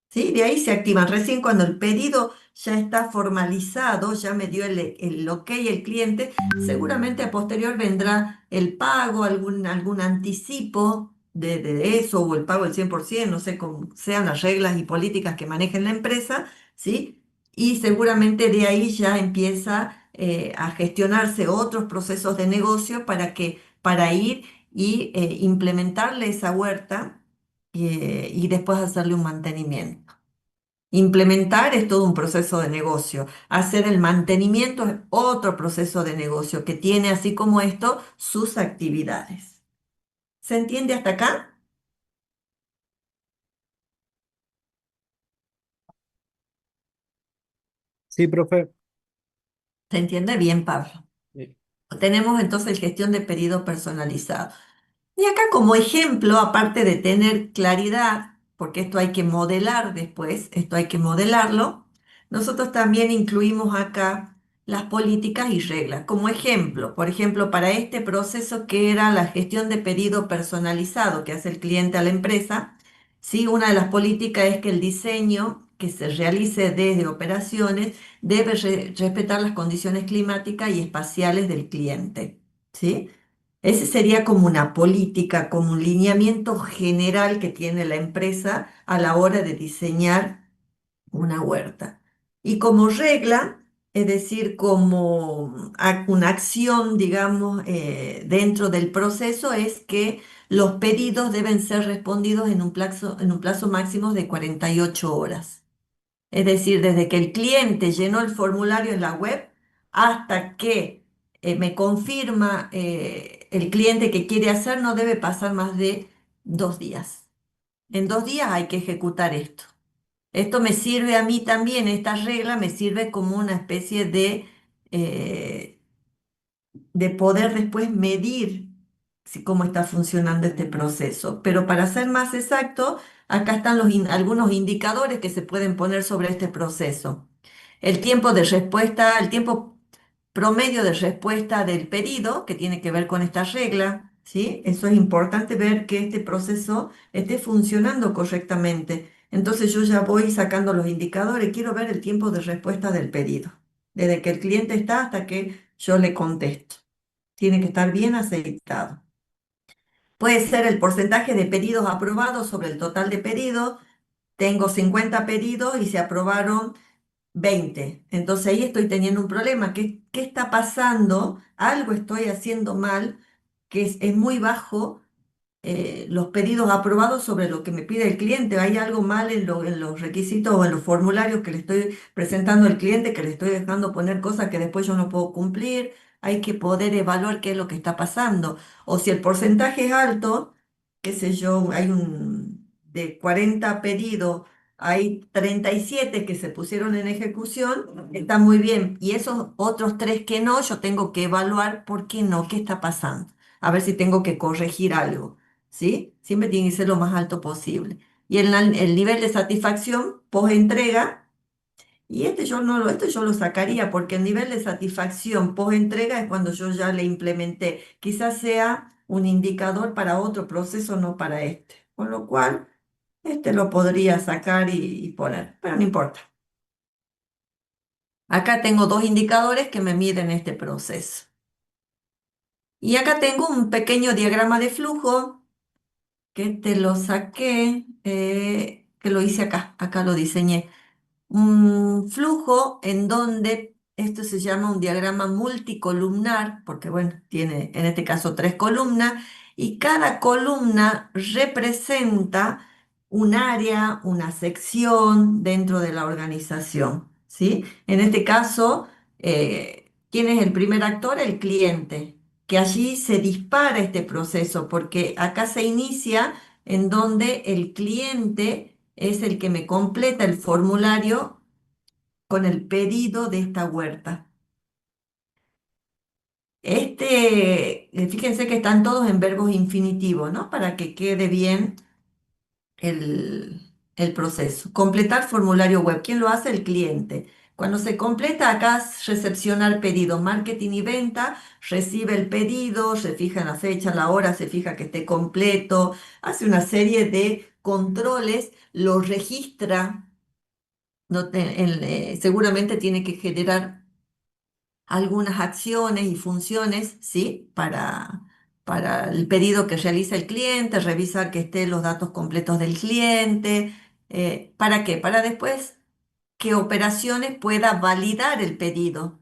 ¿Sí? De ahí se activan. Recién cuando el pedido ya está formalizado, ya me dio el ok el cliente, seguramente a posterior vendrá el pago, algún anticipo de eso o el pago del 100%, no sé cómo sean las reglas y políticas que manejen la empresa, ¿sí? Y seguramente de ahí ya empieza a gestionarse otros procesos de negocio para ir y implementarle esa huerta y después hacerle un mantenimiento. Implementar es todo un proceso de negocio. Hacer el mantenimiento es otro proceso de negocio que tiene, así como esto, sus actividades. ¿Se entiende hasta acá? Sí, profe. ¿Se entiende bien, Pablo? Sí. Tenemos entonces gestión de pedido personalizado. Y acá como ejemplo, aparte de tener claridad, porque esto hay que modelar después, esto hay que modelarlo, nosotros también incluimos acá las políticas y reglas. Como ejemplo, por ejemplo, para este proceso que era la gestión de pedido personalizado que hace el cliente a la empresa, sí, una de las políticas es que el diseño que se realice desde operaciones debe respetar las condiciones climáticas y espaciales del cliente, ¿sí? Ese sería como una política, como un lineamiento general que tiene la empresa a la hora de diseñar una huerta. Y como regla, es decir, como una acción, digamos, dentro del proceso, es que los pedidos deben ser respondidos en un plazo máximo de 48 horas. Es decir, desde que el cliente llenó el formulario en la web hasta que me confirma el cliente que quiere hacer, no debe pasar más de 2 días. En 2 días hay que ejecutar esto. Esto me sirve a mí también, esta regla me sirve como una especie eh, de poder después medir cómo está funcionando este proceso. Pero para ser más exacto, acá están algunos indicadores que se pueden poner sobre este proceso. El tiempo de respuesta, el tiempo promedio de respuesta del pedido, que tiene que ver con esta regla, ¿sí? Eso es importante ver que este proceso esté funcionando correctamente. Entonces yo ya voy sacando los indicadores, quiero ver el tiempo de respuesta del pedido, desde que el cliente está hasta que yo le contesto. Tiene que estar bien aceitado. Puede ser el porcentaje de pedidos aprobados sobre el total de pedidos. Tengo 50 pedidos y se aprobaron 20. Entonces ahí estoy teniendo un problema. ¿Qué está pasando? Algo estoy haciendo mal, que es muy bajo los pedidos aprobados sobre lo que me pide el cliente. Hay algo mal en los requisitos o en los formularios que le estoy presentando al cliente, que le estoy dejando poner cosas que después yo no puedo cumplir. Hay que poder evaluar qué es lo que está pasando. O si el porcentaje es alto, qué sé yo, de 40 pedidos, hay 37 que se pusieron en ejecución, está muy bien. Y esos otros 3 que no, yo tengo que evaluar por qué no, qué está pasando. A ver si tengo que corregir algo. ¿Sí? Siempre tiene que ser lo más alto posible. Y el nivel de satisfacción post entrega, y este yo lo sacaría porque el nivel de satisfacción post entrega es cuando yo ya le implementé. Quizás sea un indicador para otro proceso, no para este. Con lo cual, este lo podría sacar y poner, pero no importa. Acá tengo 2 indicadores que me miden este proceso. Y acá tengo un pequeño diagrama de flujo que te lo saqué, que lo hice acá lo diseñé. Un flujo en donde esto se llama un diagrama multicolumnar, porque bueno, tiene en este caso 3 columnas, y cada columna representa un área, una sección dentro de la organización, ¿sí? En este caso, ¿quién es el primer actor? El cliente, que allí se dispara este proceso, porque acá se inicia en donde el cliente es el que me completa el formulario con el pedido de esta huerta. Fíjense que están todos en verbos infinitivos, ¿no? Para que quede bien el proceso. Completar formulario web. ¿Quién lo hace? El cliente. Cuando se completa acá, es recepcionar pedido. Marketing y venta recibe el pedido, se fija en la fecha, la hora, se fija que esté completo, hace una serie de controles, lo registra. Seguramente tiene que generar algunas acciones y funciones, ¿sí? Para el pedido que realiza el cliente, revisar que estén los datos completos del cliente. ¿Para qué? Para después que operaciones pueda validar el pedido.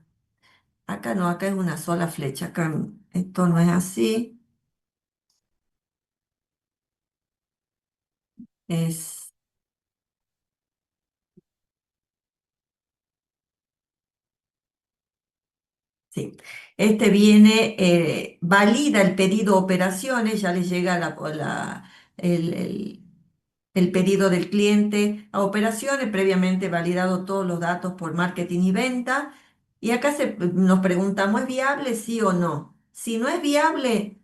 Acá no, acá es una sola flecha, acá esto no es así. Es, sí. Este viene, valida el pedido operaciones, ya le llega el pedido del cliente a operaciones, previamente validado todos los datos por marketing y venta. Y acá nos preguntamos, ¿es viable sí o no? Si no es viable,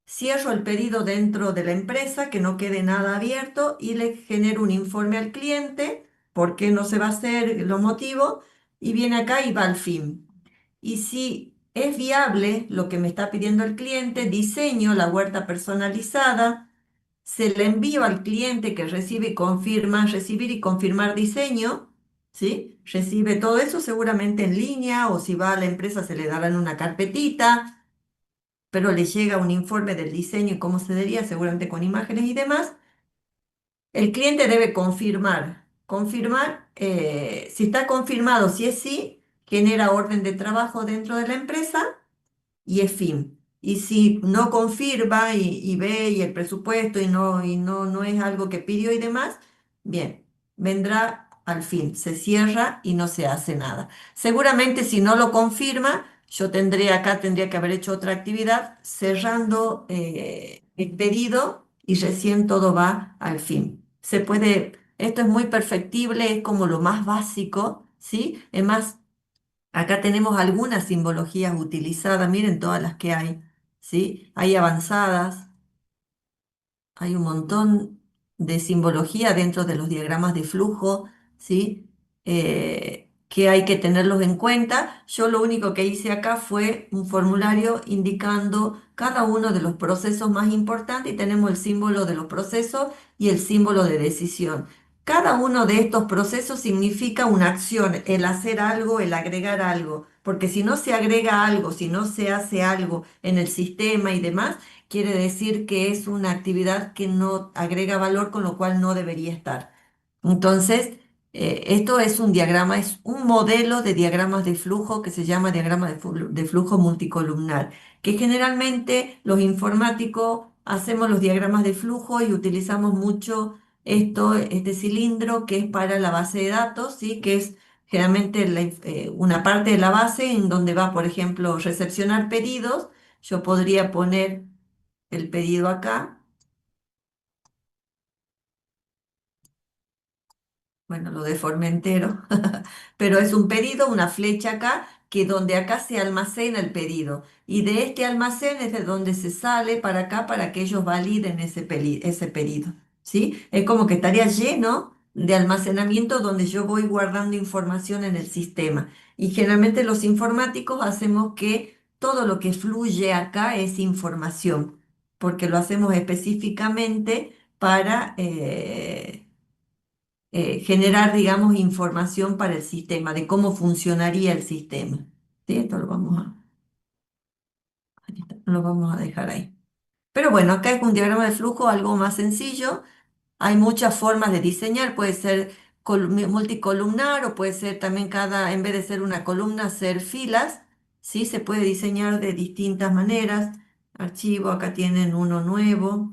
cierro el pedido dentro de la empresa, que no quede nada abierto y le genero un informe al cliente, por qué no se va a hacer, los motivos, y viene acá y va al fin. Y si es viable lo que me está pidiendo el cliente, diseño la huerta personalizada, se le envío al cliente que recibe y confirma, recibir y confirmar diseño, ¿sí? Recibe todo eso seguramente en línea o si va a la empresa se le dará en una carpetita, pero le llega un informe del diseño y cómo se daría, seguramente con imágenes y demás. El cliente debe confirmar, si está confirmado, si es sí, genera orden de trabajo dentro de la empresa y es fin. Y si no confirma y ve y el presupuesto no es algo que pidió y demás, bien, vendrá al fin, se cierra y no se hace nada. Seguramente si no lo confirma, tendría que haber hecho otra actividad cerrando el pedido y recién todo va al fin. Esto es muy perfectible, es como lo más básico, ¿sí? Es más, acá tenemos algunas simbologías utilizadas, miren todas las que hay, ¿sí? Hay avanzadas. Hay un montón de simbología dentro de los diagramas de flujo, ¿sí? Que hay que tenerlos en cuenta. Yo lo único que hice acá fue un formulario indicando cada uno de los procesos más importantes y tenemos el símbolo de los procesos y el símbolo de decisión. Cada uno de estos procesos significa una acción, el hacer algo, el agregar algo, porque si no se agrega algo, si no se hace algo en el sistema y demás, quiere decir que es una actividad que no agrega valor, con lo cual no debería estar. Entonces, esto es un diagrama, es un modelo de diagramas de flujo que se llama diagrama de flujo multicolumnar, que generalmente los informáticos hacemos los diagramas de flujo y utilizamos mucho este cilindro que es para la base de datos, ¿sí? Que es generalmente una parte de la base en donde va, por ejemplo, recepcionar pedidos. Yo podría poner el pedido acá, bueno, lo de Formentero, pero es un pedido, una flecha acá, que donde acá se almacena el pedido. Y de este almacén es de donde se sale para acá para que ellos validen ese pedido. ¿Sí? Es como que estaría lleno de almacenamiento donde yo voy guardando información en el sistema. Y generalmente los informáticos hacemos que todo lo que fluye acá es información, porque lo hacemos específicamente para generar, digamos, información para el sistema, de cómo funcionaría el sistema. ¿Sí? Esto ahí está, lo vamos a dejar ahí. Pero bueno, acá es un diagrama de flujo algo más sencillo. Hay muchas formas de diseñar, puede ser multicolumnar o puede ser también en vez de ser una columna, ser filas. ¿Sí? Se puede diseñar de distintas maneras. Archivo, acá tienen uno nuevo.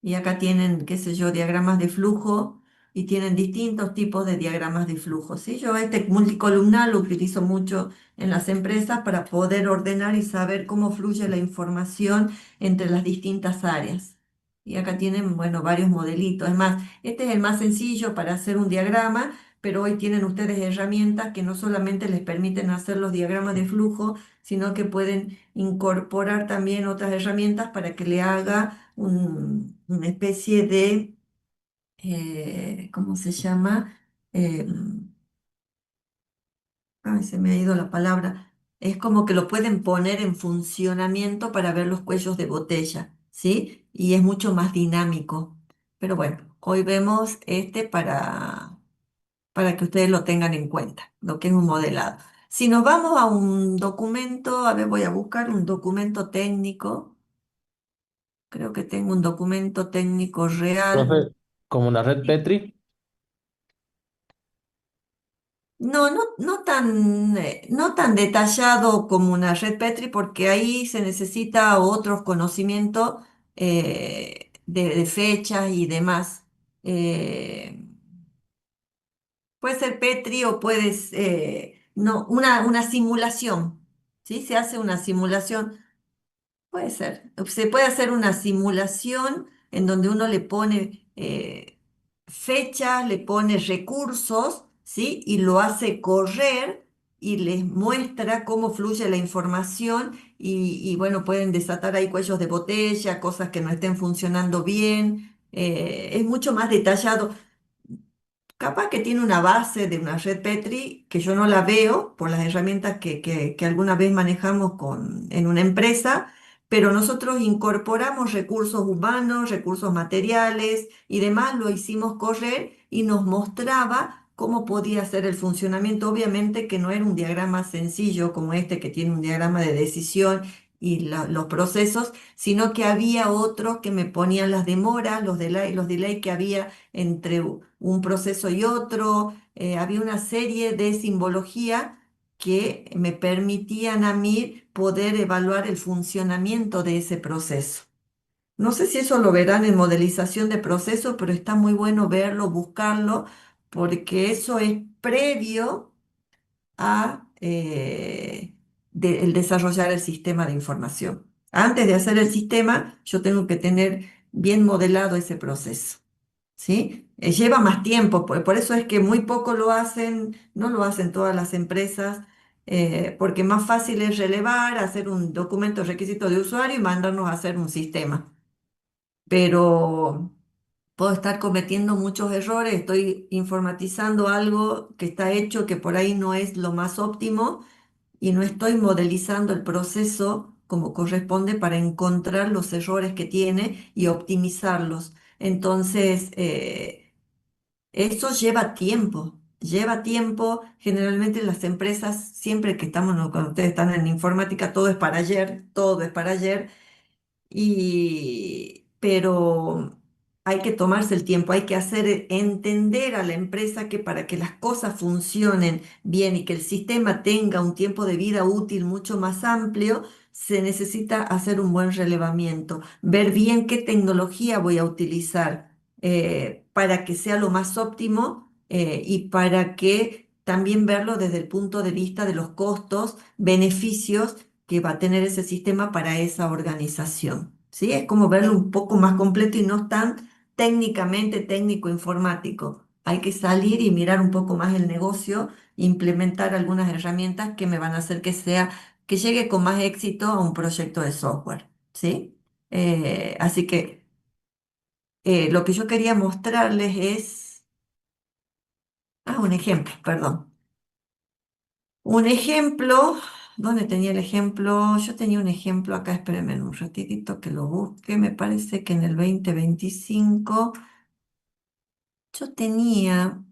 Y acá tienen, qué sé yo, diagramas de flujo y tienen distintos tipos de diagramas de flujo, ¿sí? Yo este multicolumnar lo utilizo mucho en las empresas para poder ordenar y saber cómo fluye la información entre las distintas áreas. Y acá tienen, bueno, varios modelitos. Es más, este es el más sencillo para hacer un diagrama, pero hoy tienen ustedes herramientas que no solamente les permiten hacer los diagramas de flujo, sino que pueden incorporar también otras herramientas para que le haga una especie de, ¿cómo se llama? Eh, Ay, se me ha ido la palabra. Es como que lo pueden poner en funcionamiento para ver los cuellos de botella, ¿sí? Y es mucho más dinámico. Pero bueno, hoy vemos este para que ustedes lo tengan en cuenta, lo que es un modelado. Si nos vamos a un documento, a ver, voy a buscar un documento técnico. Creo que tengo un documento técnico real. Profe, como una red Petri. No, no tan detallado como una red Petri, porque ahí se necesita otros conocimientos de fechas y demás. Eh, Puede ser Petri o no, una simulación, ¿sí? Se hace una simulación. Puede ser. Se puede hacer una simulación en donde uno le pone fechas, le pone recursos, ¿sí? Y lo hace correr y les muestra cómo fluye la información y bueno, pueden desatar ahí cuellos de botella, cosas que no estén funcionando bien. Es mucho más detallado. Capaz que tiene una base de una red Petri que yo no la veo por las herramientas que alguna vez manejamos en una empresa, pero nosotros incorporamos recursos humanos, recursos materiales y demás, lo hicimos correr y nos mostraba cómo podía ser el funcionamiento. Obviamente que no era un diagrama sencillo como este que tiene un diagrama de decisión y los procesos, sino que había otros que me ponían las demoras, los delay que había entre un proceso y otro. Había una serie de simbología que me permitían a mí poder evaluar el funcionamiento de ese proceso. No sé si eso lo verán en modelización de procesos, pero está muy bueno verlo, buscarlo, porque eso es previo a el desarrollar el sistema de información. Antes de hacer el sistema, yo tengo que tener bien modelado ese proceso. ¿Sí? Lleva más tiempo, por eso es que muy poco lo hacen, no lo hacen todas las empresas, porque más fácil es relevar, hacer un documento de requisito de usuario y mandarnos a hacer un sistema. Pero puedo estar cometiendo muchos errores, estoy informatizando algo que está hecho que por ahí no es lo más óptimo y no estoy modelizando el proceso como corresponde para encontrar los errores que tiene y optimizarlos. Entonces, eso lleva tiempo. Lleva tiempo, generalmente las empresas, siempre que estamos, ¿no? Cuando ustedes están en informática, todo es para ayer, todo es para ayer, pero hay que tomarse el tiempo, hay que hacer entender a la empresa que para que las cosas funcionen bien y que el sistema tenga un tiempo de vida útil mucho más amplio, se necesita hacer un buen relevamiento, ver bien qué tecnología voy a utilizar para que sea lo más óptimo y para que también verlo desde el punto de vista de los costos, beneficios que va a tener ese sistema para esa organización. ¿Sí? Es como verlo un poco más completo y no tan técnicamente técnico-informático. Hay que salir y mirar un poco más el negocio, implementar algunas herramientas que me van a hacer que sea, que llegue con más éxito a un proyecto de software. ¿Sí? Así que lo que yo quería mostrarles es, un ejemplo, perdón. Un ejemplo, ¿dónde tenía el ejemplo? Yo tenía un ejemplo acá, espérenme un ratitito que lo busque. Me parece que en el 2025 yo tenía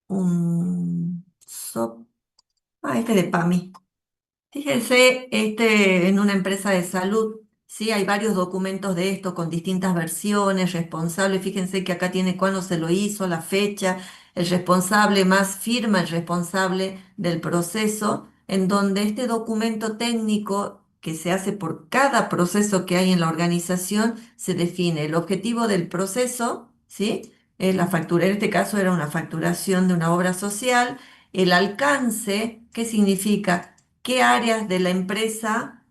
un este de PAMI. Fíjense, en una empresa de salud, sí, hay varios documentos de esto con distintas versiones, responsables. Fíjense que acá tiene cuándo se lo hizo, la fecha, el responsable más firma, el responsable del proceso, en donde este documento técnico que se hace por cada proceso que hay en la organización, se define el objetivo del proceso, ¿sí? La factura, en este caso era una facturación de una obra social, el alcance, ¿qué significa? ¿Qué áreas de la empresa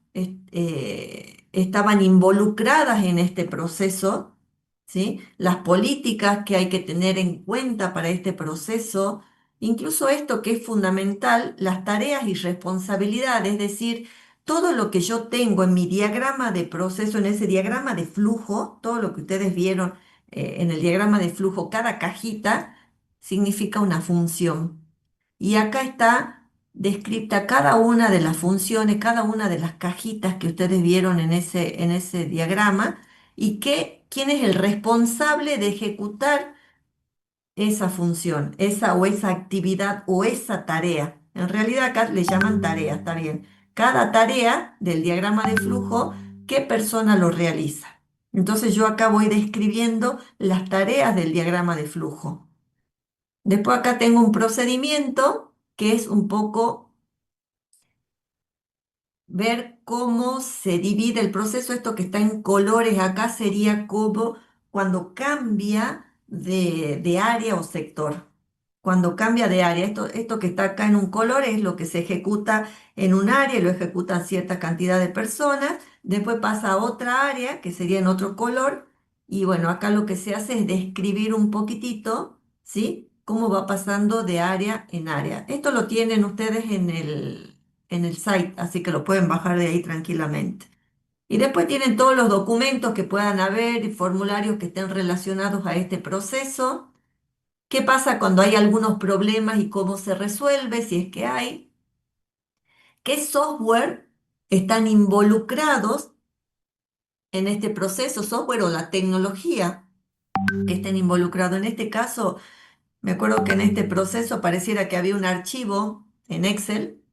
estaban involucradas en este proceso? ¿Sí? Las políticas que hay que tener en cuenta para este proceso, incluso esto que es fundamental, las tareas y responsabilidades, es decir, todo lo que yo tengo en mi diagrama de proceso, en ese diagrama de flujo, todo lo que ustedes vieron en el diagrama de flujo, cada cajita significa una función. Y acá está descrita cada una de las funciones, cada una de las cajitas que ustedes vieron en ese diagrama y quién es el responsable de ejecutar esa función, esa o esa actividad o esa tarea. En realidad acá le llaman tarea, está bien. Cada tarea del diagrama de flujo, ¿qué persona lo realiza? Entonces yo acá voy describiendo las tareas del diagrama de flujo. Después acá tengo un procedimiento que es un poco ver cómo se divide el proceso. Esto que está en colores acá sería como cuando cambia de área o sector. Cuando cambia de área, esto que está acá en un color es lo que se ejecuta en un área y lo ejecutan cierta cantidad de personas. Después pasa a otra área, que sería en otro color. Y bueno, acá lo que se hace es describir un poquitito, ¿sí? Cómo va pasando de área en área. Esto lo tienen ustedes en el site, así que lo pueden bajar de ahí tranquilamente. Y después tienen todos los documentos que puedan haber y formularios que estén relacionados a este proceso. ¿Qué pasa cuando hay algunos problemas y cómo se resuelve, si es que hay? ¿Qué software están involucrados en este proceso? Software o la tecnología que estén involucrados. En este caso, me acuerdo que en este proceso pareciera que había un archivo en Excel,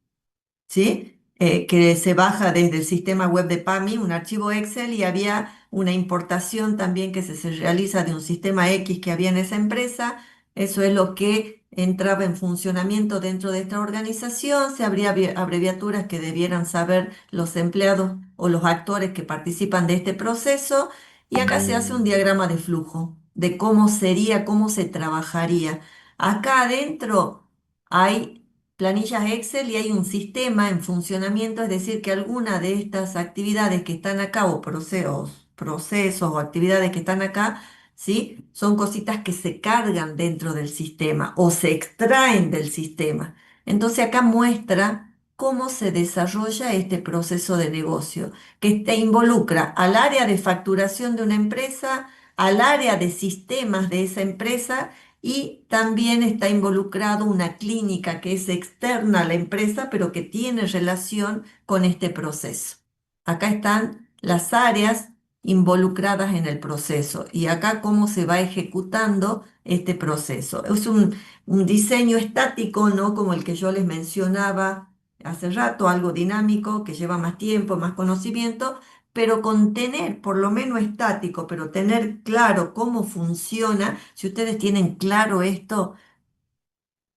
¿sí? Que se baja desde el sistema web de PAMI, un archivo Excel, y había una importación también que se realiza de un sistema X que había en esa empresa. Eso es lo que entraba en funcionamiento dentro de esta organización. Se habría abreviaturas que debieran saber los empleados o los actores que participan de este proceso. Y acá se hace un diagrama de flujo, de cómo sería, cómo se trabajaría. Acá adentro hay planillas Excel y hay un sistema en funcionamiento, es decir, que alguna de estas actividades que están acá o procesos o actividades que están acá, ¿sí? Son cositas que se cargan dentro del sistema o se extraen del sistema. Entonces acá muestra cómo se desarrolla este proceso de negocio, que te involucra al área de facturación de una empresa, al área de sistemas de esa empresa y también está involucrado una clínica que es externa a la empresa, pero que tiene relación con este proceso. Acá están las áreas involucradas en el proceso y acá cómo se va ejecutando este proceso. Es un diseño estático, ¿no? Como el que yo les mencionaba hace rato, algo dinámico, que lleva más tiempo, más conocimiento, pero con tener, por lo menos estático, pero tener claro cómo funciona, si ustedes tienen claro esto,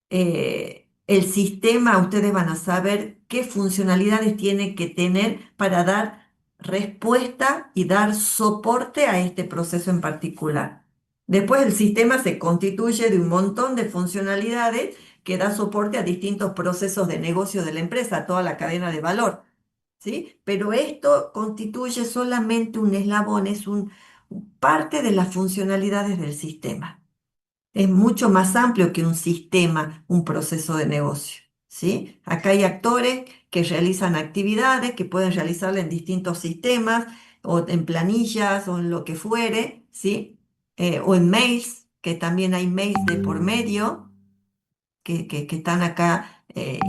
el sistema, ustedes van a saber qué funcionalidades tiene que tener para dar respuesta y dar soporte a este proceso en particular. Después el sistema se constituye de un montón de funcionalidades que da soporte a distintos procesos de negocio de la empresa, a toda la cadena de valor, ¿sí? Pero esto constituye solamente un eslabón, es parte de las funcionalidades del sistema. Es mucho más amplio que un sistema, un proceso de negocio, ¿sí? Acá hay actores que realizan actividades, que pueden realizarla en distintos sistemas, o en planillas, o en lo que fuere, ¿sí? O en mails, que también hay mails de por medio, que están acá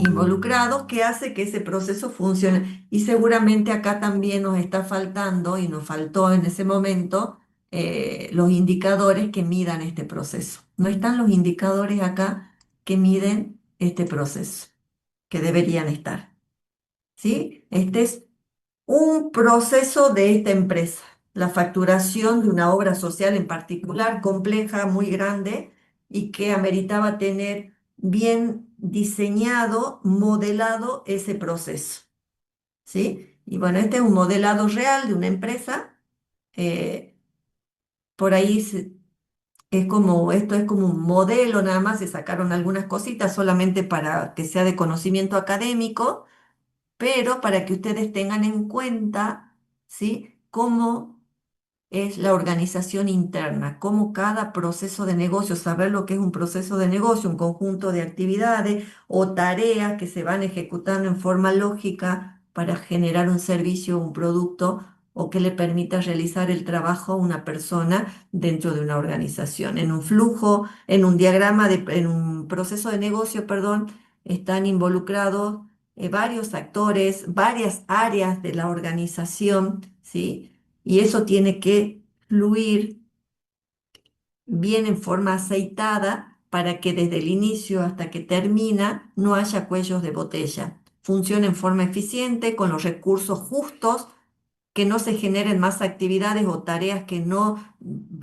involucrados, que hace que ese proceso funcione. Y seguramente acá también nos está faltando, y nos faltó en ese momento, los indicadores que midan este proceso. No están los indicadores acá que miden este proceso, que deberían estar, ¿sí? Este es un proceso de esta empresa, la facturación de una obra social en particular, compleja, muy grande, y que ameritaba tener bien diseñado, modelado ese proceso, ¿sí? Y bueno, este es un modelado real de una empresa. eh, por ahí esto es como un modelo, nada más se sacaron algunas cositas solamente para que sea de conocimiento académico, pero para que ustedes tengan en cuenta, ¿sí? Cómo es la organización interna, cómo cada proceso de negocio, saber lo que es un proceso de negocio, un conjunto de actividades o tareas que se van ejecutando en forma lógica para generar un servicio, un producto o que le permita realizar el trabajo a una persona dentro de una organización. En un flujo, en un diagrama, en un proceso de negocio, perdón, están involucrados varios actores, varias áreas de la organización, ¿sí? Y eso tiene que fluir bien en forma aceitada para que desde el inicio hasta que termina no haya cuellos de botella. Funcione en forma eficiente, con los recursos justos, que no se generen más actividades o tareas que no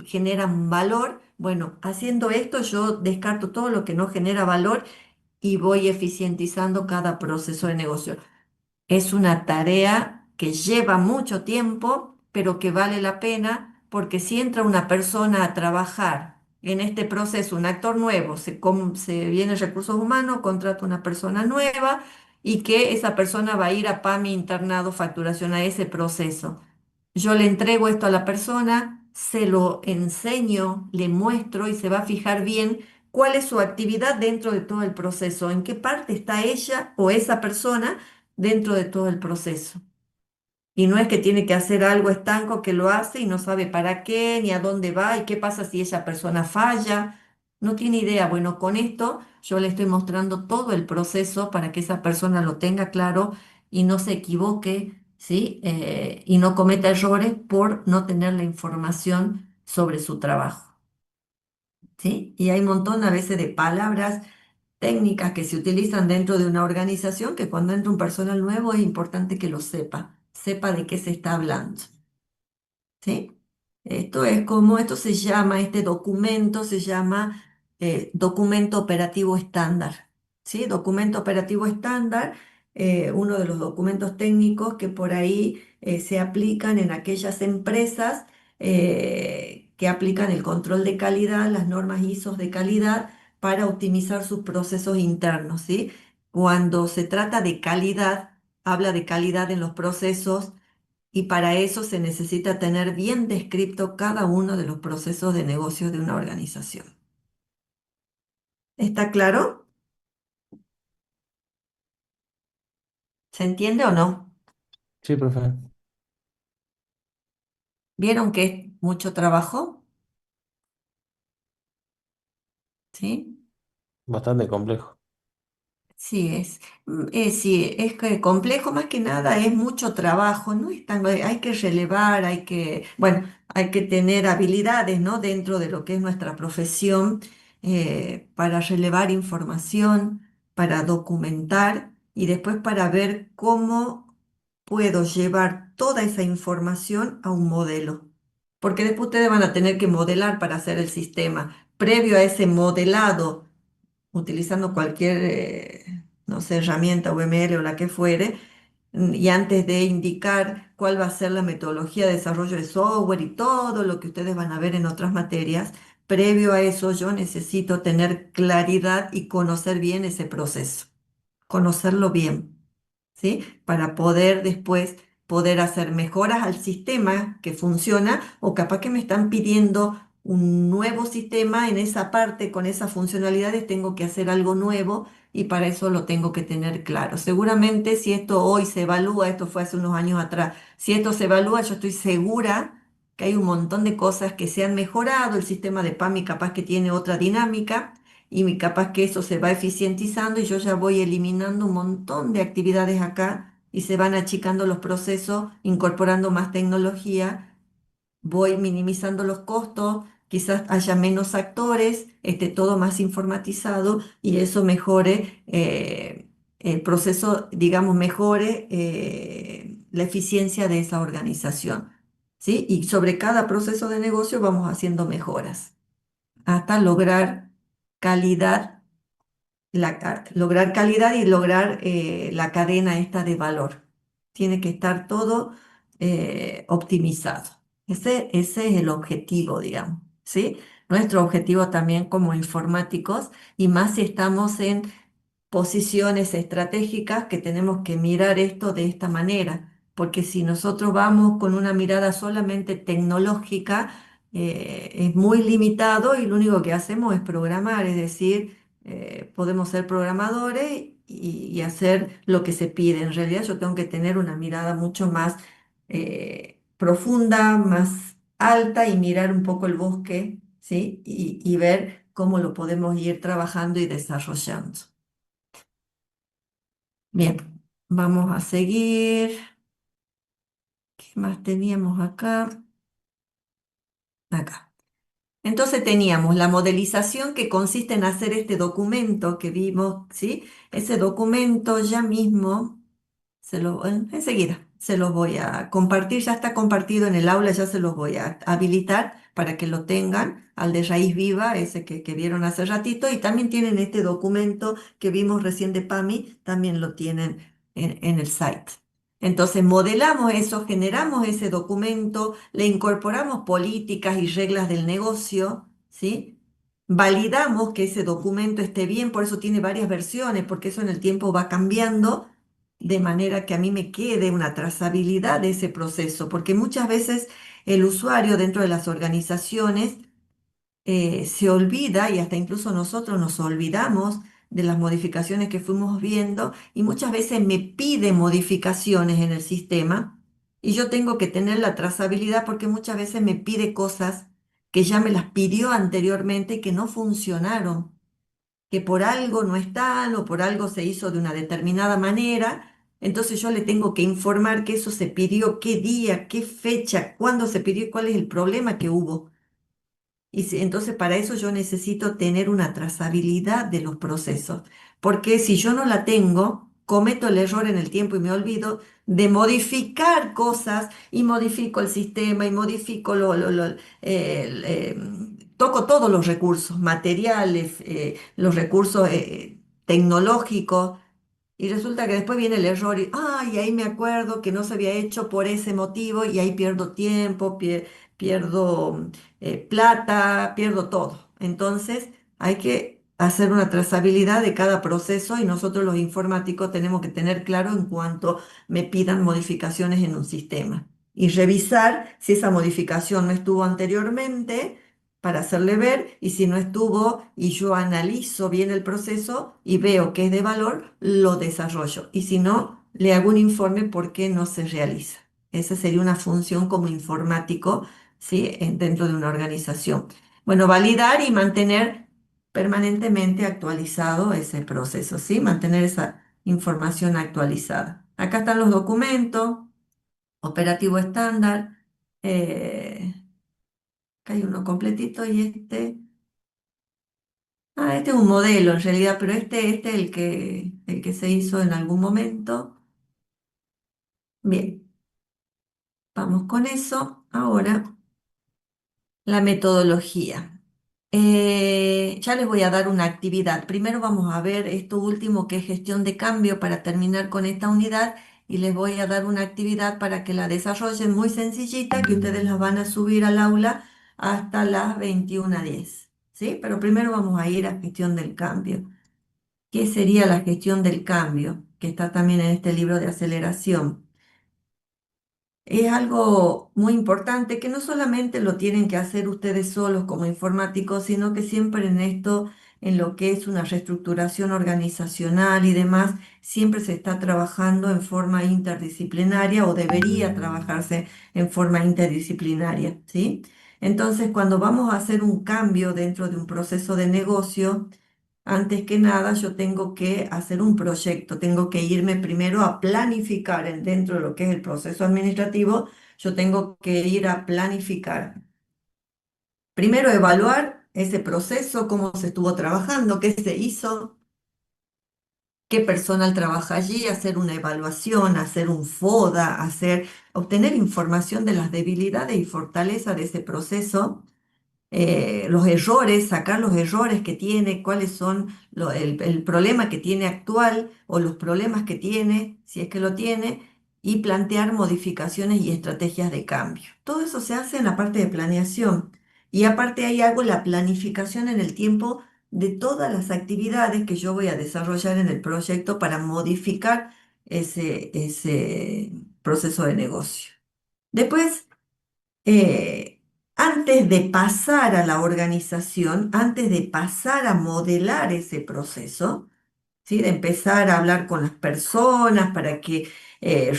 generan valor. Bueno, haciendo esto yo descarto todo lo que no genera valor y voy eficientizando cada proceso de negocio. Es una tarea que lleva mucho tiempo, pero que vale la pena porque si entra una persona a trabajar en este proceso, un actor nuevo, se viene recursos humanos, contrata una persona nueva y que esa persona va a ir a PAMI internado, facturación a ese proceso. Yo le entrego esto a la persona, se lo enseño, le muestro y se va a fijar bien cuál es su actividad dentro de todo el proceso, en qué parte está ella o esa persona dentro de todo el proceso. Y no es que tiene que hacer algo estanco que lo hace y no sabe para qué, ni a dónde va y qué pasa si esa persona falla. No tiene idea. Bueno, con esto yo le estoy mostrando todo el proceso para que esa persona lo tenga claro y no se equivoque, ¿sí? Y no cometa errores por no tener la información sobre su trabajo, ¿sí? Y hay un montón a veces de palabras técnicas que se utilizan dentro de una organización que cuando entra un personal nuevo es importante que lo sepa de qué se está hablando, ¿sí? Esto se llama, este documento se llama documento operativo estándar, ¿sí? Documento operativo estándar, uno de los documentos técnicos que por ahí se aplican en aquellas empresas que aplican el control de calidad, las normas ISO de calidad para optimizar sus procesos internos, ¿sí? Cuando se trata de calidad, habla de calidad en los procesos y para eso se necesita tener bien descrito cada uno de los procesos de negocio de una organización. ¿Está claro? ¿Se entiende o no? Sí, profe. ¿Vieron que es mucho trabajo? ¿Sí? Bastante complejo. Sí, sí, es que complejo más que nada, es mucho trabajo, ¿no? Hay que relevar, bueno, hay que tener habilidades, ¿no? Dentro de lo que es nuestra profesión, para relevar información, para documentar y después para ver cómo puedo llevar toda esa información a un modelo. Porque después ustedes van a tener que modelar para hacer el sistema. Previo a ese modelado utilizando cualquier, no sé, herramienta UML o la que fuere, y antes de indicar cuál va a ser la metodología de desarrollo de software y todo lo que ustedes van a ver en otras materias, previo a eso yo necesito tener claridad y conocer bien ese proceso, conocerlo bien. ¿Sí? Para poder después poder hacer mejoras al sistema que funciona o capaz que me están pidiendo un nuevo sistema en esa parte con esas funcionalidades, tengo que hacer algo nuevo y para eso lo tengo que tener claro. Seguramente si esto hoy se evalúa, esto fue hace unos años atrás, si esto se evalúa, yo estoy segura que hay un montón de cosas que se han mejorado, el sistema de PAMI capaz que tiene otra dinámica capaz que eso se va eficientizando y yo ya voy eliminando un montón de actividades acá y se van achicando los procesos, incorporando más tecnología, voy minimizando los costos, quizás haya menos actores, esté todo más informatizado y eso mejore el proceso, digamos, mejore la eficiencia de esa organización. ¿Sí? Y sobre cada proceso de negocio vamos haciendo mejoras hasta lograr calidad, lograr calidad y lograr la cadena esta de valor. Tiene que estar todo optimizado. Ese es el objetivo, digamos, ¿sí? Nuestro objetivo también como informáticos y más si estamos en posiciones estratégicas que tenemos que mirar esto de esta manera, porque si nosotros vamos con una mirada solamente tecnológica, es muy limitado y lo único que hacemos es programar, es decir, podemos ser programadores y hacer lo que se pide. En realidad yo tengo que tener una mirada mucho más profunda, más alta y mirar un poco el bosque, ¿sí? Y ver cómo lo podemos ir trabajando y desarrollando. Bien, vamos a seguir. ¿Qué más teníamos acá? Acá. Entonces teníamos la modelización que consiste en hacer este documento que vimos, ¿sí? Ese documento ya mismo, enseguida se los voy a compartir, ya está compartido en el aula, ya se los voy a habilitar para que lo tengan, al de raíz viva, ese que vieron hace ratito, y también tienen este documento que vimos recién de PAMI, también lo tienen en el site. Entonces modelamos eso, generamos ese documento, le incorporamos políticas y reglas del negocio, ¿sí? Validamos que ese documento esté bien, por eso tiene varias versiones, porque eso en el tiempo va cambiando, de manera que a mí me quede una trazabilidad de ese proceso, porque muchas veces el usuario dentro de las organizaciones se olvida y hasta incluso nosotros nos olvidamos de las modificaciones que fuimos viendo y muchas veces me pide modificaciones en el sistema y yo tengo que tener la trazabilidad porque muchas veces me pide cosas que ya me las pidió anteriormente y que no funcionaron, que por algo no están o por algo se hizo de una determinada manera. Entonces yo le tengo que informar que eso se pidió, qué día, qué fecha, cuándo se pidió y cuál es el problema que hubo. Entonces, para eso yo necesito tener una trazabilidad de los procesos, porque si yo no la tengo, cometo el error en el tiempo y me olvido de modificar cosas y modifico el sistema y modifico toco todos los recursos materiales, los recursos tecnológicos. Y resulta que después viene el error y, ay, ahí me acuerdo que no se había hecho por ese motivo y ahí pierdo tiempo, pierdo plata, pierdo todo. Entonces hay que hacer una trazabilidad de cada proceso y nosotros los informáticos tenemos que tener claro en cuanto me pidan modificaciones en un sistema y revisar si esa modificación no estuvo anteriormente para hacerle ver y si no estuvo y yo analizo bien el proceso y veo que es de valor, lo desarrollo y si no, le hago un informe por qué no se realiza. Esa sería una función como informático, ¿sí? Dentro de una organización. Bueno, validar y mantener permanentemente actualizado ese proceso, ¿sí? Mantener esa información actualizada. Acá están los documentos, operativo estándar. Acá hay uno completito y este. Este es un modelo en realidad, pero este es el que se hizo en algún momento. Bien, vamos con eso. Ahora, la metodología. Ya les voy a dar una actividad. Primero vamos a ver esto último que es gestión de cambio para terminar con esta unidad y les voy a dar una actividad para que la desarrollen muy sencillita, que ustedes la van a subir al aula hasta las 21:10. ¿Sí? Pero primero vamos a ir a gestión del cambio. ¿Qué sería la gestión del cambio? Que está también en este libro de aceleración. Es algo muy importante que no solamente lo tienen que hacer ustedes solos como informáticos, sino que siempre en esto, en lo que es una reestructuración organizacional y demás, siempre se está trabajando en forma interdisciplinaria o debería trabajarse en forma interdisciplinaria, ¿sí? Entonces, cuando vamos a hacer un cambio dentro de un proceso de negocio, antes que nada, yo tengo que hacer un proyecto, tengo que irme primero a planificar dentro de lo que es el proceso administrativo, yo tengo que ir a planificar. Primero evaluar ese proceso, cómo se estuvo trabajando, qué se hizo, qué personal trabaja allí, hacer una evaluación, hacer un FODA, obtener información de las debilidades y fortalezas de ese proceso, los errores, sacar los errores que tiene, cuáles son el problema que tiene actual o los problemas que tiene, si es que lo tiene, y plantear modificaciones y estrategias de cambio. Todo eso se hace en la parte de planeación. Y aparte ahí hago la planificación en el tiempo de todas las actividades que yo voy a desarrollar en el proyecto para modificar ese proceso de negocio. Después, antes de pasar a la organización, antes de pasar a modelar ese proceso, ¿sí? De empezar a hablar con las personas para que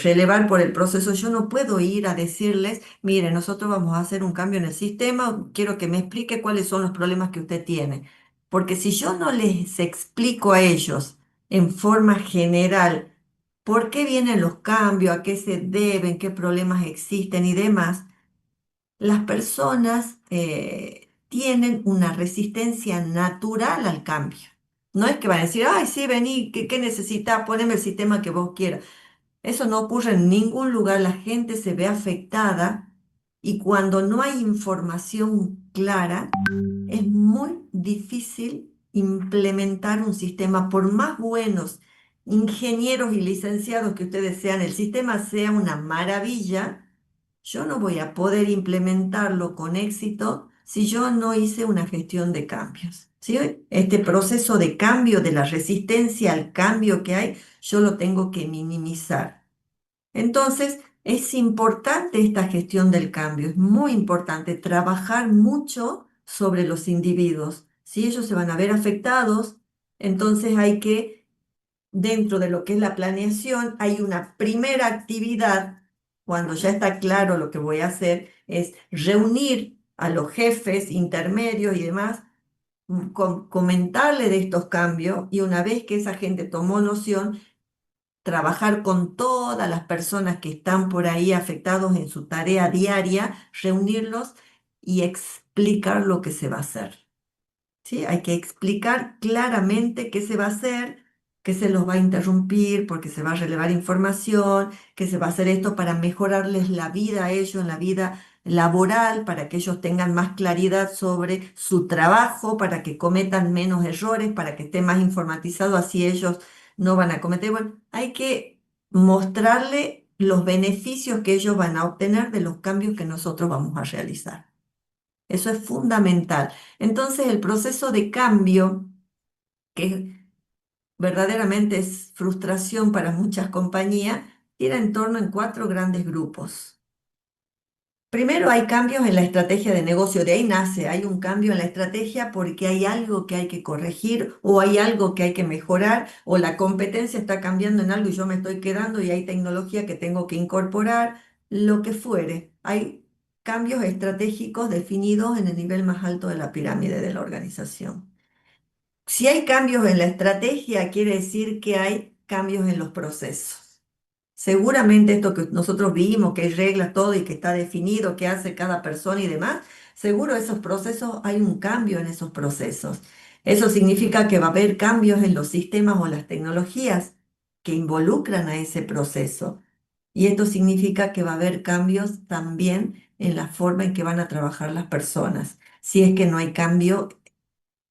relevar por el proceso, yo no puedo ir a decirles, mire, nosotros vamos a hacer un cambio en el sistema, quiero que me explique cuáles son los problemas que usted tiene. Porque si yo no les explico a ellos en forma general por qué vienen los cambios, a qué se deben, qué problemas existen y demás, las personas tienen una resistencia natural al cambio. No es que van a decir, ay, sí, vení, ¿qué necesitas? Poneme el sistema que vos quieras. Eso no ocurre en ningún lugar. La gente se ve afectada y cuando no hay información clara, es muy difícil implementar un sistema. Por más buenos ingenieros y licenciados que ustedes sean, el sistema sea una maravilla, yo no voy a poder implementarlo con éxito si yo no hice una gestión de cambios. ¿Sí? Este proceso de cambio, de la resistencia al cambio que hay, yo lo tengo que minimizar. Entonces, es importante esta gestión del cambio, es muy importante trabajar mucho sobre los individuos. Si ellos se van a ver afectados, entonces hay que dentro de lo que es la planeación, hay una primera actividad, cuando ya está claro lo que voy a hacer, es reunir a los jefes intermedios y demás, comentarle de estos cambios y una vez que esa gente tomó noción, trabajar con todas las personas que están por ahí afectados en su tarea diaria, reunirlos y explicar lo que se va a hacer. ¿Sí? Hay que explicar claramente qué se va a hacer, qué se los va a interrumpir, porque se va a relevar información, qué se va a hacer esto para mejorarles la vida a ellos en la vida laboral, para que ellos tengan más claridad sobre su trabajo, para que cometan menos errores, para que esté más informatizado, así ellos no van a cometer. Bueno, hay que mostrarle los beneficios que ellos van a obtener de los cambios que nosotros vamos a realizar. Eso es fundamental. Entonces, el proceso de cambio, que verdaderamente es frustración para muchas compañías, gira en torno en cuatro grandes grupos. Primero hay cambios en la estrategia de negocio, de ahí nace, hay un cambio en la estrategia porque hay algo que hay que corregir o hay algo que hay que mejorar o la competencia está cambiando en algo y yo me estoy quedando y hay tecnología que tengo que incorporar, lo que fuere. Hay cambios estratégicos definidos en el nivel más alto de la pirámide de la organización. Si hay cambios en la estrategia, quiere decir que hay cambios en los procesos. Seguramente esto que nosotros vimos, que hay reglas, todo y que está definido qué hace cada persona y demás, seguro esos procesos, hay un cambio en esos procesos. Eso significa que va a haber cambios en los sistemas o las tecnologías que involucran a ese proceso. Y esto significa que va a haber cambios también en la forma en que van a trabajar las personas. Si es que no hay cambio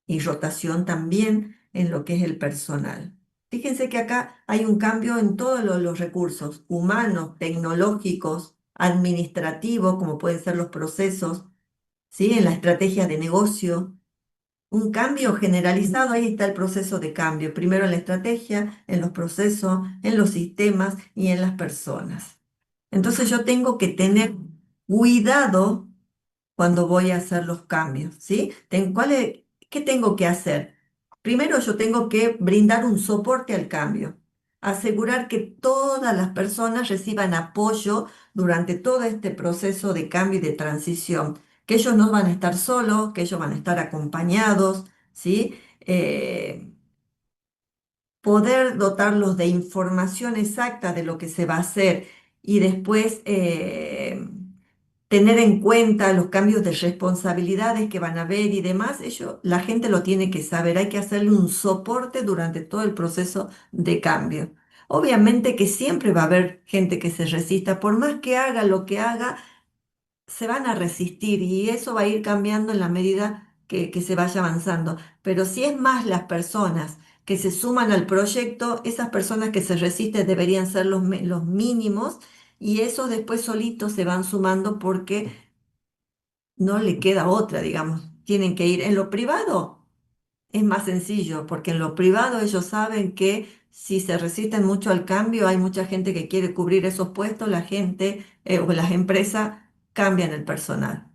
y rotación también en lo que es el personal. Fíjense que acá hay un cambio en todos los recursos humanos, tecnológicos, administrativos, como pueden ser los procesos, ¿sí? En la estrategia de negocio. Un cambio generalizado, ahí está el proceso de cambio, primero en la estrategia, en los procesos, en los sistemas y en las personas. Entonces yo tengo que tener cuidado cuando voy a hacer los cambios, ¿sí? ¿Qué tengo que hacer? Primero yo tengo que brindar un soporte al cambio, asegurar que todas las personas reciban apoyo durante todo este proceso de cambio y de transición, que ellos no van a estar solos, que ellos van a estar acompañados, ¿sí? Poder dotarlos de información exacta de lo que se va a hacer y después tener en cuenta los cambios de responsabilidades que van a haber y demás, la gente lo tiene que saber, hay que hacerle un soporte durante todo el proceso de cambio. Obviamente que siempre va a haber gente que se resista, por más que haga lo que haga, se van a resistir y eso va a ir cambiando en la medida que se vaya avanzando. Pero si es más las personas que se suman al proyecto, esas personas que se resisten deberían ser los mínimos y esos después solitos se van sumando porque no le queda otra, digamos. Tienen que ir en lo privado. Es más sencillo, porque en lo privado ellos saben que si se resisten mucho al cambio, hay mucha gente que quiere cubrir esos puestos, la gente o las empresas cambian el personal.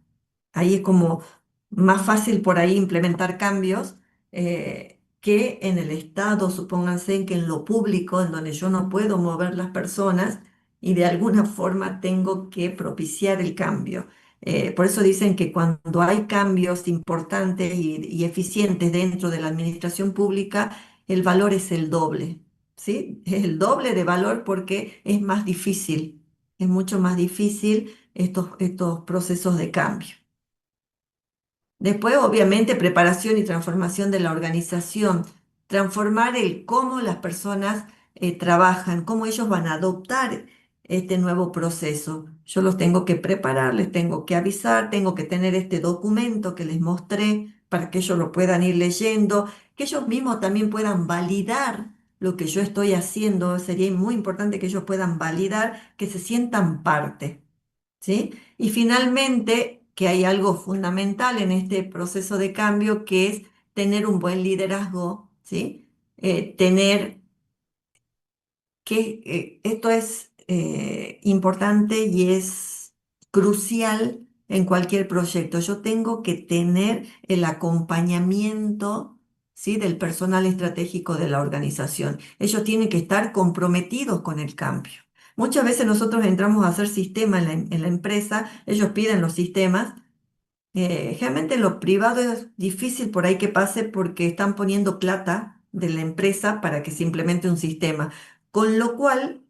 Ahí es como más fácil por ahí implementar cambios que en el Estado, supónganse en que en lo público, en donde yo no puedo mover las personas y de alguna forma tengo que propiciar el cambio. Por eso dicen que cuando hay cambios importantes y eficientes dentro de la administración pública, el valor es el doble, ¿sí? Es el doble de valor porque es más difícil, es mucho más difícil estos procesos de cambio. Después, obviamente, preparación y transformación de la organización, transformar el cómo las personas trabajan, cómo ellos van a adoptar este nuevo proceso. Yo los tengo que preparar, les tengo que avisar, tengo que tener este documento que les mostré para que ellos lo puedan ir leyendo, que ellos mismos también puedan validar lo que yo estoy haciendo. Sería muy importante que ellos puedan validar, que se sientan parte. ¿Sí? Y finalmente, que hay algo fundamental en este proceso de cambio, que es tener un buen liderazgo, ¿sí? Tener esto es importante y es crucial en cualquier proyecto. Yo tengo que tener el acompañamiento, ¿sí? Del personal estratégico de la organización. Ellos tienen que estar comprometidos con el cambio. Muchas veces nosotros entramos a hacer sistemas en la empresa, ellos piden los sistemas. Generalmente en lo privado es difícil por ahí que pase porque están poniendo plata de la empresa para que se implemente un sistema. Con lo cual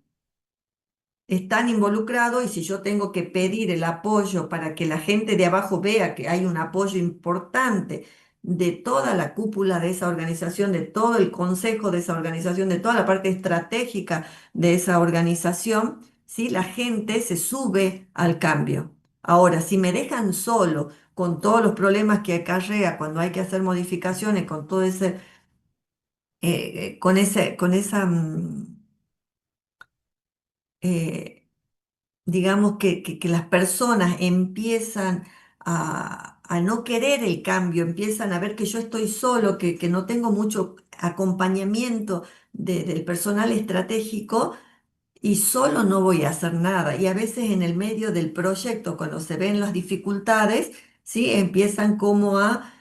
están involucrados y si yo tengo que pedir el apoyo para que la gente de abajo vea que hay un apoyo importante de toda la cúpula de esa organización, de todo el consejo de esa organización, de toda la parte estratégica de esa organización, ¿sí? La gente se sube al cambio. Ahora, si me dejan solo con todos los problemas que acarrea cuando hay que hacer modificaciones, con todo ese, con esa eh, digamos que las personas empiezan a no querer el cambio, empiezan a ver que yo estoy solo, que no tengo mucho acompañamiento del personal estratégico, y solo no voy a hacer nada. Y a veces en el medio del proyecto, cuando se ven las dificultades, ¿sí? Empiezan como a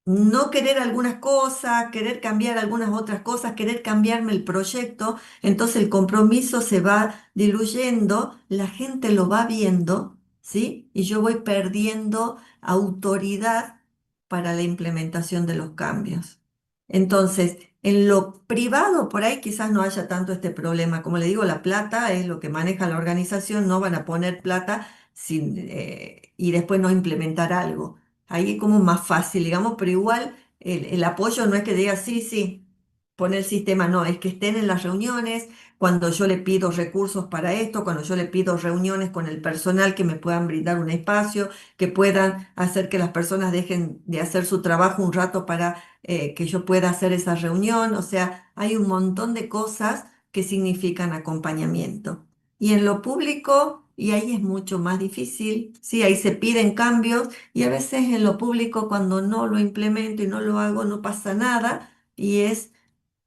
no querer algunas cosas, querer cambiar algunas otras cosas, querer cambiarme el proyecto, entonces el compromiso se va diluyendo, la gente lo va viendo, ¿sí? Y yo voy perdiendo autoridad para la implementación de los cambios. Entonces, en lo privado, por ahí quizás no haya tanto este problema. Como le digo, la plata es lo que maneja la organización, no van a poner plata y después no implementar algo. Ahí es como más fácil, digamos, pero igual el apoyo no es que diga, sí, sí, pone el sistema, no, es que estén en las reuniones, cuando yo le pido recursos para esto, cuando yo le pido reuniones con el personal que me puedan brindar un espacio, que puedan hacer que las personas dejen de hacer su trabajo un rato para que yo pueda hacer esa reunión. O sea, hay un montón de cosas que significan acompañamiento. Y en lo público, y ahí es mucho más difícil, sí, ahí se piden cambios y a veces en lo público cuando no lo implemento y no lo hago no pasa nada y es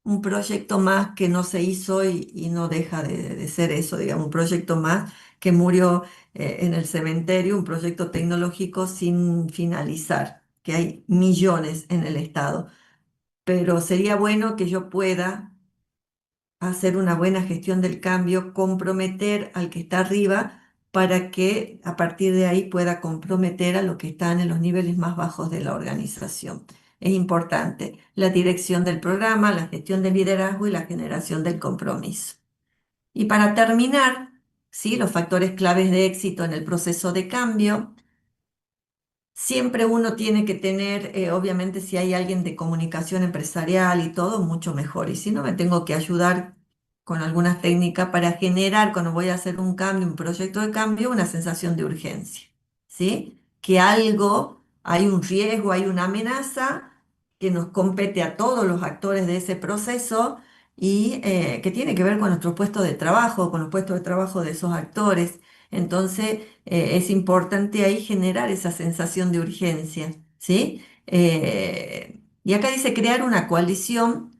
un proyecto más que no se hizo y no deja de ser eso, digamos, un proyecto más que murió en el cementerio, un proyecto tecnológico sin finalizar, que hay millones en el estado. Pero sería bueno que yo pueda hacer una buena gestión del cambio, comprometer al que está arriba para que a partir de ahí pueda comprometer a los que están en los niveles más bajos de la organización. Es importante la dirección del programa, la gestión del liderazgo y la generación del compromiso. Y para terminar, ¿sí? Los factores claves de éxito en el proceso de cambio. Siempre uno tiene que tener, obviamente, si hay alguien de comunicación empresarial y todo, mucho mejor. Y si no, me tengo que ayudar con algunas técnicas para generar, cuando voy a hacer un cambio, un proyecto de cambio, una sensación de urgencia, ¿sí? Que algo, hay un riesgo, hay una amenaza que nos compete a todos los actores de ese proceso y que tiene que ver con nuestro puesto de trabajo, con los puestos de trabajo de esos actores. Entonces, es importante ahí generar esa sensación de urgencia, ¿sí? Y acá dice crear una coalición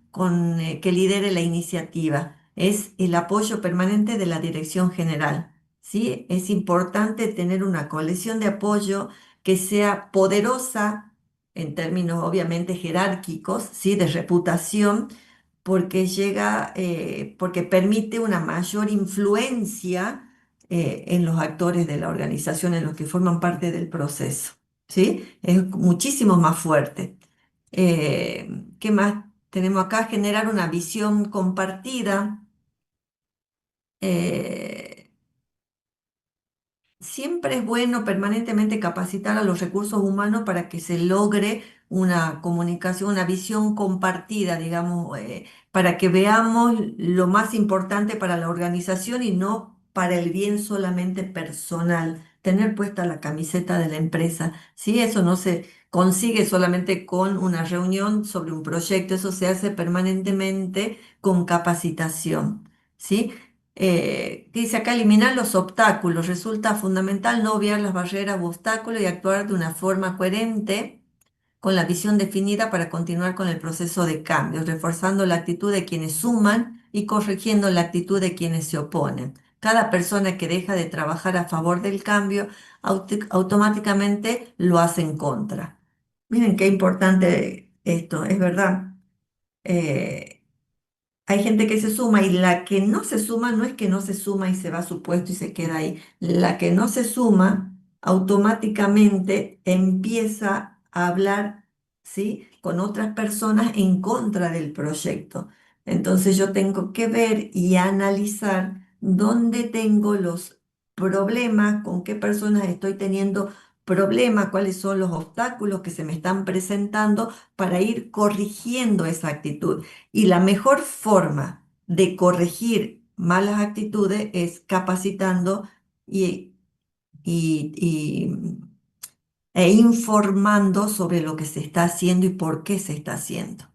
que lidere la iniciativa. Es el apoyo permanente de la dirección general, ¿sí? Es importante tener una coalición de apoyo que sea poderosa en términos obviamente jerárquicos, ¿sí? De reputación, porque porque permite una mayor influencia en los actores de la organización, en los que forman parte del proceso, ¿sí? Es muchísimo más fuerte. ¿Qué más tenemos acá? Generar una visión compartida. Eh, Siempre es bueno permanentemente capacitar a los recursos humanos para que se logre una comunicación, una visión compartida, digamos, para que veamos lo más importante para la organización y no para el bien solamente personal. Tener puesta la camiseta de la empresa. Sí, eso no se consigue solamente con una reunión sobre un proyecto, eso se hace permanentemente con capacitación. ¿Sí? Dice acá eliminar los obstáculos. Resulta fundamental no obviar las barreras u obstáculos y actuar de una forma coherente con la visión definida para continuar con el proceso de cambio, reforzando la actitud de quienes suman y corrigiendo la actitud de quienes se oponen. Cada persona que deja de trabajar a favor del cambio automáticamente lo hace en contra. Miren qué importante esto, es verdad. Eh, Hay gente que se suma y la que no se suma no es que no se suma y se va a su puesto y se queda ahí. La que no se suma automáticamente empieza a hablar, ¿sí? Con otras personas en contra del proyecto. Entonces yo tengo que ver y analizar dónde tengo los problemas, con qué personas estoy teniendo problemas, cuáles son los obstáculos que se me están presentando para ir corrigiendo esa actitud. Y la mejor forma de corregir malas actitudes es capacitando y, y- e informando sobre lo que se está haciendo y por qué se está haciendo.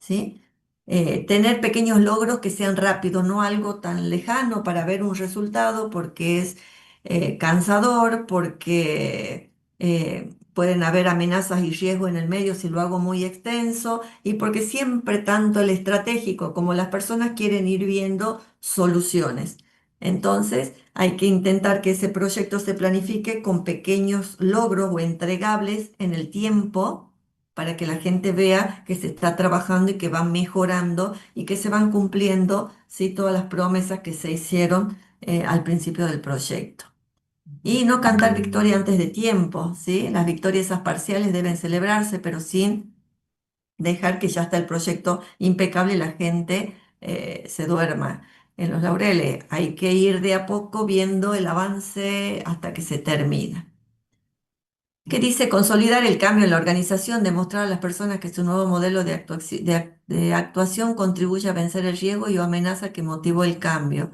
¿Sí? Tener pequeños logros que sean rápidos, no algo tan lejano para ver un resultado porque es cansador, pueden haber amenazas y riesgos en el medio si lo hago muy extenso, y porque siempre tanto el estratégico como las personas quieren ir viendo soluciones. Entonces, hay que intentar que ese proyecto se planifique con pequeños logros o entregables en el tiempo para que la gente vea que se está trabajando y que van mejorando y que se van cumpliendo, ¿sí? Todas las promesas que se hicieron al principio del proyecto. Y no cantar victoria antes de tiempo, ¿sí? Las victorias esas parciales deben celebrarse, pero sin dejar que ya está el proyecto impecable y la gente se duerma en los laureles. Hay que ir de a poco viendo el avance hasta que se termina. ¿Qué dice? Consolidar el cambio en la organización, demostrar a las personas que su nuevo modelo de actuación contribuye a vencer el riesgo y o amenaza que motivó el cambio.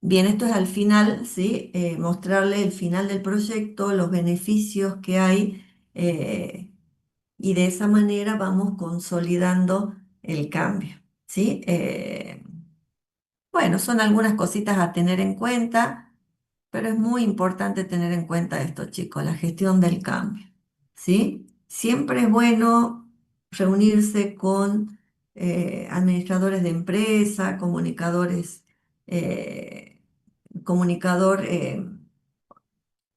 Bien, esto es al final, ¿sí? Mostrarle el final del proyecto, los beneficios que hay, y de esa manera vamos consolidando el cambio, ¿sí? Bueno, son algunas cositas a tener en cuenta, pero es muy importante tener en cuenta esto, chicos, la gestión del cambio, ¿sí? Siempre es bueno reunirse con administradores de empresa, comunicadores, eh, comunicador,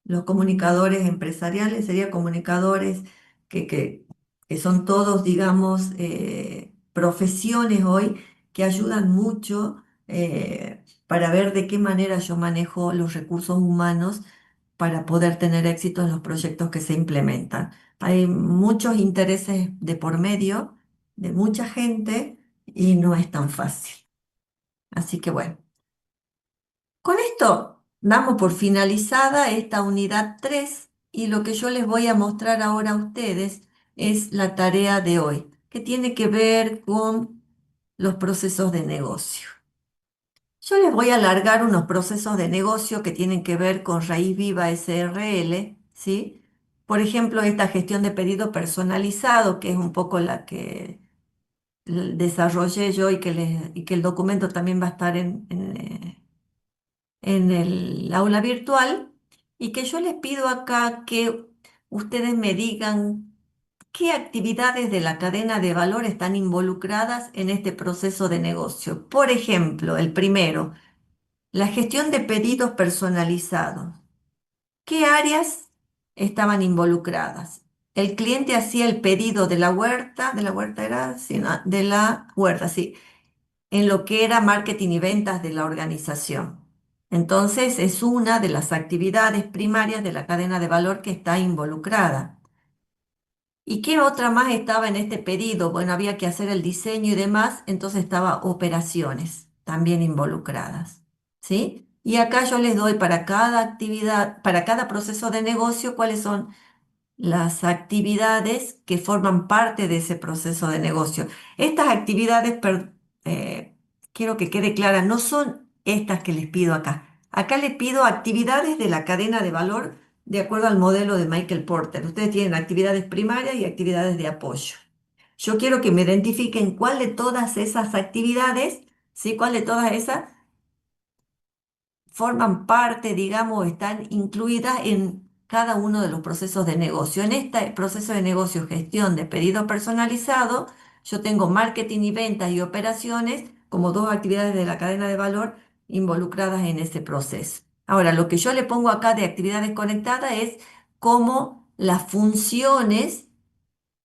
los comunicadores empresariales, serían comunicadores que, que- que son todos, digamos, profesiones hoy que ayudan mucho para ver de qué manera yo manejo los recursos humanos para poder tener éxito en los proyectos que se implementan. Hay muchos intereses de por medio de mucha gente y no es tan fácil. Así que bueno. Con esto damos por finalizada esta unidad 3 y lo que yo les voy a mostrar ahora a ustedes es la tarea de hoy, que tiene que ver con los procesos de negocio. Yo les voy a alargar unos procesos de negocio que tienen que ver con Raíz Viva SRL, ¿sí? Por ejemplo, esta gestión de pedido personalizado, que es un poco la que desarrollé yo y que el documento también va a estar en el aula virtual, y que yo les pido acá que ustedes me digan qué actividades de la cadena de valor están involucradas en este proceso de negocio. Por ejemplo, el primero, la gestión de pedidos personalizados. ¿Qué áreas estaban involucradas? El cliente hacía el pedido de la huerta era, sí, no, de la huerta, sí, en lo que era marketing y ventas de la organización. Entonces, es una de las actividades primarias de la cadena de valor que está involucrada. ¿Y qué otra más estaba en este pedido? Bueno, había que hacer el diseño y demás, entonces estaba operaciones también involucradas, ¿sí? Y acá yo les doy para cada actividad, para cada proceso de negocio, cuáles son las actividades que forman parte de ese proceso de negocio. Estas actividades, eh, quiero que quede clara, no son estas que les pido acá. Acá les pido actividades de la cadena de valor de acuerdo al modelo de Michael Porter. Ustedes tienen actividades primarias y actividades de apoyo. Yo quiero que me identifiquen cuál de todas esas actividades, ¿sí? Cuál de todas esas forman parte, digamos, están incluidas en cada uno de los procesos de negocio. En este proceso de negocio, gestión de pedido personalizado, yo tengo marketing y ventas y operaciones como dos actividades de la cadena de valor involucradas en ese proceso. Ahora, lo que yo le pongo acá de actividades conectadas es cómo las funciones,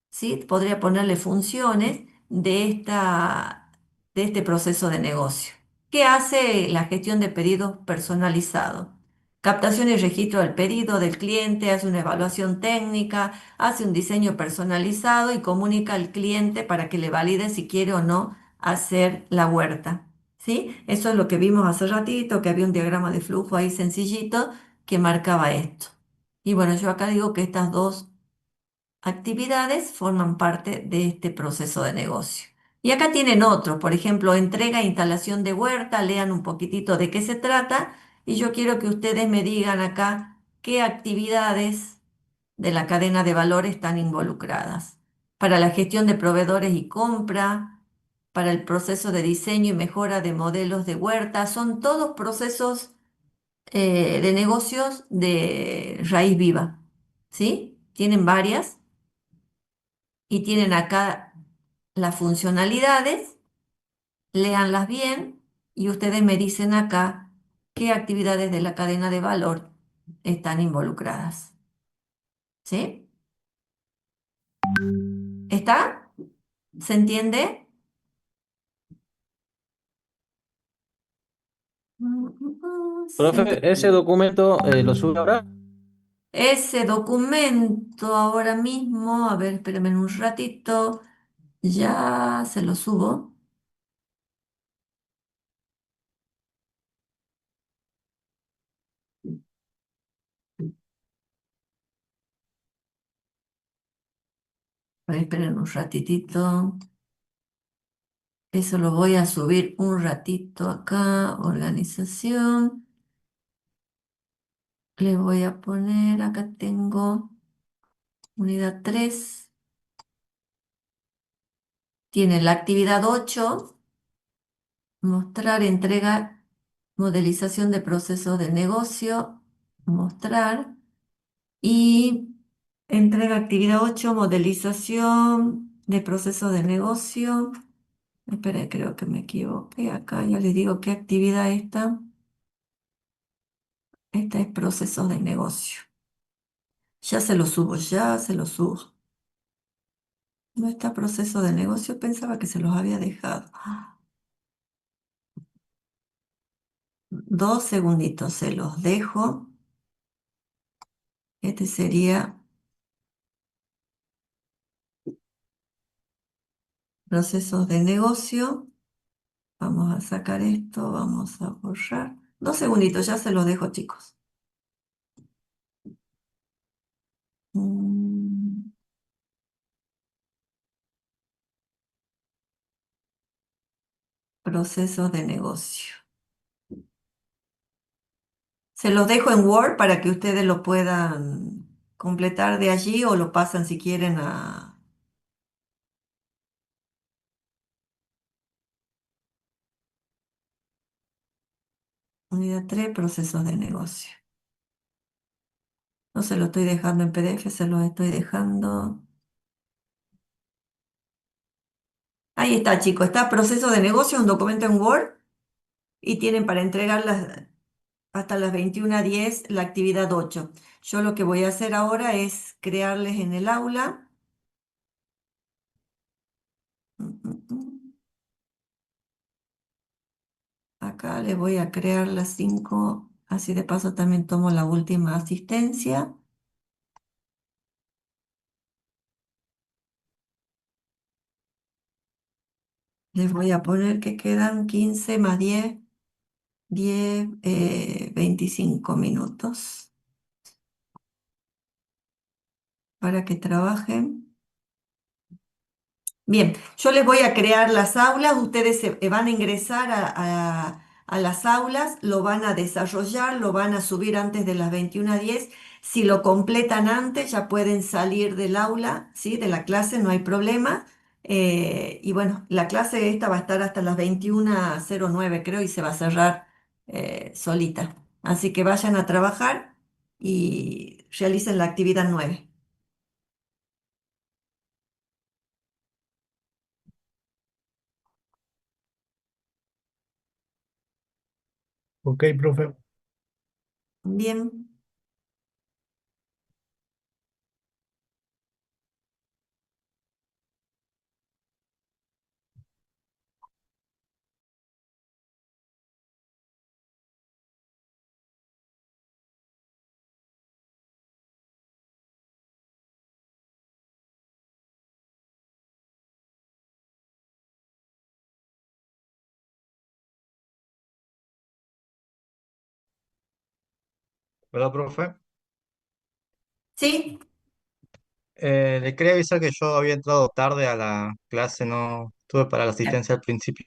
¿sí? Podría ponerle funciones de este proceso de negocio. ¿Qué hace la gestión de pedidos personalizados? Captación y registro del pedido del cliente, hace una evaluación técnica, hace un diseño personalizado y comunica al cliente para que le valide si quiere o no hacer la huerta. ¿Sí? Eso es lo que vimos hace ratito, que había un diagrama de flujo ahí sencillito que marcaba esto. Y bueno, yo acá digo que estas dos actividades forman parte de este proceso de negocio. Y acá tienen otros, por ejemplo, entrega e instalación de huerta, lean un poquitito de qué se trata y yo quiero que ustedes me digan acá qué actividades de la cadena de valor están involucradas. Para la gestión de proveedores y compra, para el proceso de diseño y mejora de modelos de huerta, son todos procesos de negocios de raíz viva, ¿sí? Tienen varias y tienen acá las funcionalidades, léanlas bien y ustedes me dicen acá qué actividades de la cadena de valor están involucradas. ¿Sí? ¿Está? ¿Se entiende? Sí. Profe, ¿ese documento lo sube ahora? Ese documento ahora mismo, a ver, espérenme un ratito, ya se lo subo. A ver, esperen un ratitito. Eso lo voy a subir un ratito acá, organización. Le voy a poner, acá tengo unidad 3. Tiene la actividad 8, mostrar, entrega, modelización de procesos de negocio, mostrar. Y entrega actividad 8, modelización de procesos de negocio. Espera, creo que me equivoqué acá. Ya les digo qué actividad esta. Esta es procesos de negocio. Ya se lo subo, ya se lo subo. No está proceso de negocio, pensaba que se los había dejado. 2 segunditos, se los dejo. Este sería procesos de negocio. Vamos a sacar esto, vamos a borrar. 2 segunditos, ya se los dejo, chicos. Mm, Procesos de negocio. Se los dejo en Word para que ustedes lo puedan completar de allí o lo pasan si quieren a unidad 3, procesos de negocio. No se lo estoy dejando en PDF, se los estoy dejando. Ahí está, chicos. Está proceso de negocio, un documento en Word y tienen para entregar hasta las 21:10 la actividad 8. Yo lo que voy a hacer ahora es crearles en el aula. Mm, mm, mm. Acá les voy a crear las 5, así de paso también tomo la última asistencia. Les voy a poner que quedan 15 más 10, 10, 25 minutos para que trabajen. Bien, yo les voy a crear las aulas, ustedes van a ingresar a las aulas, lo van a desarrollar, lo van a subir antes de las 21:10. Si lo completan antes, ya pueden salir del aula, ¿sí? De la clase, no hay problema. Y bueno, la clase esta va a estar hasta las 21:09, creo, y se va a cerrar solita. Así que vayan a trabajar y realicen la actividad 9. Ok, profe. Bien. Hola, profe. ¿Sí? Le quería avisar que yo había entrado tarde a la clase, no tuve para la asistencia al principio.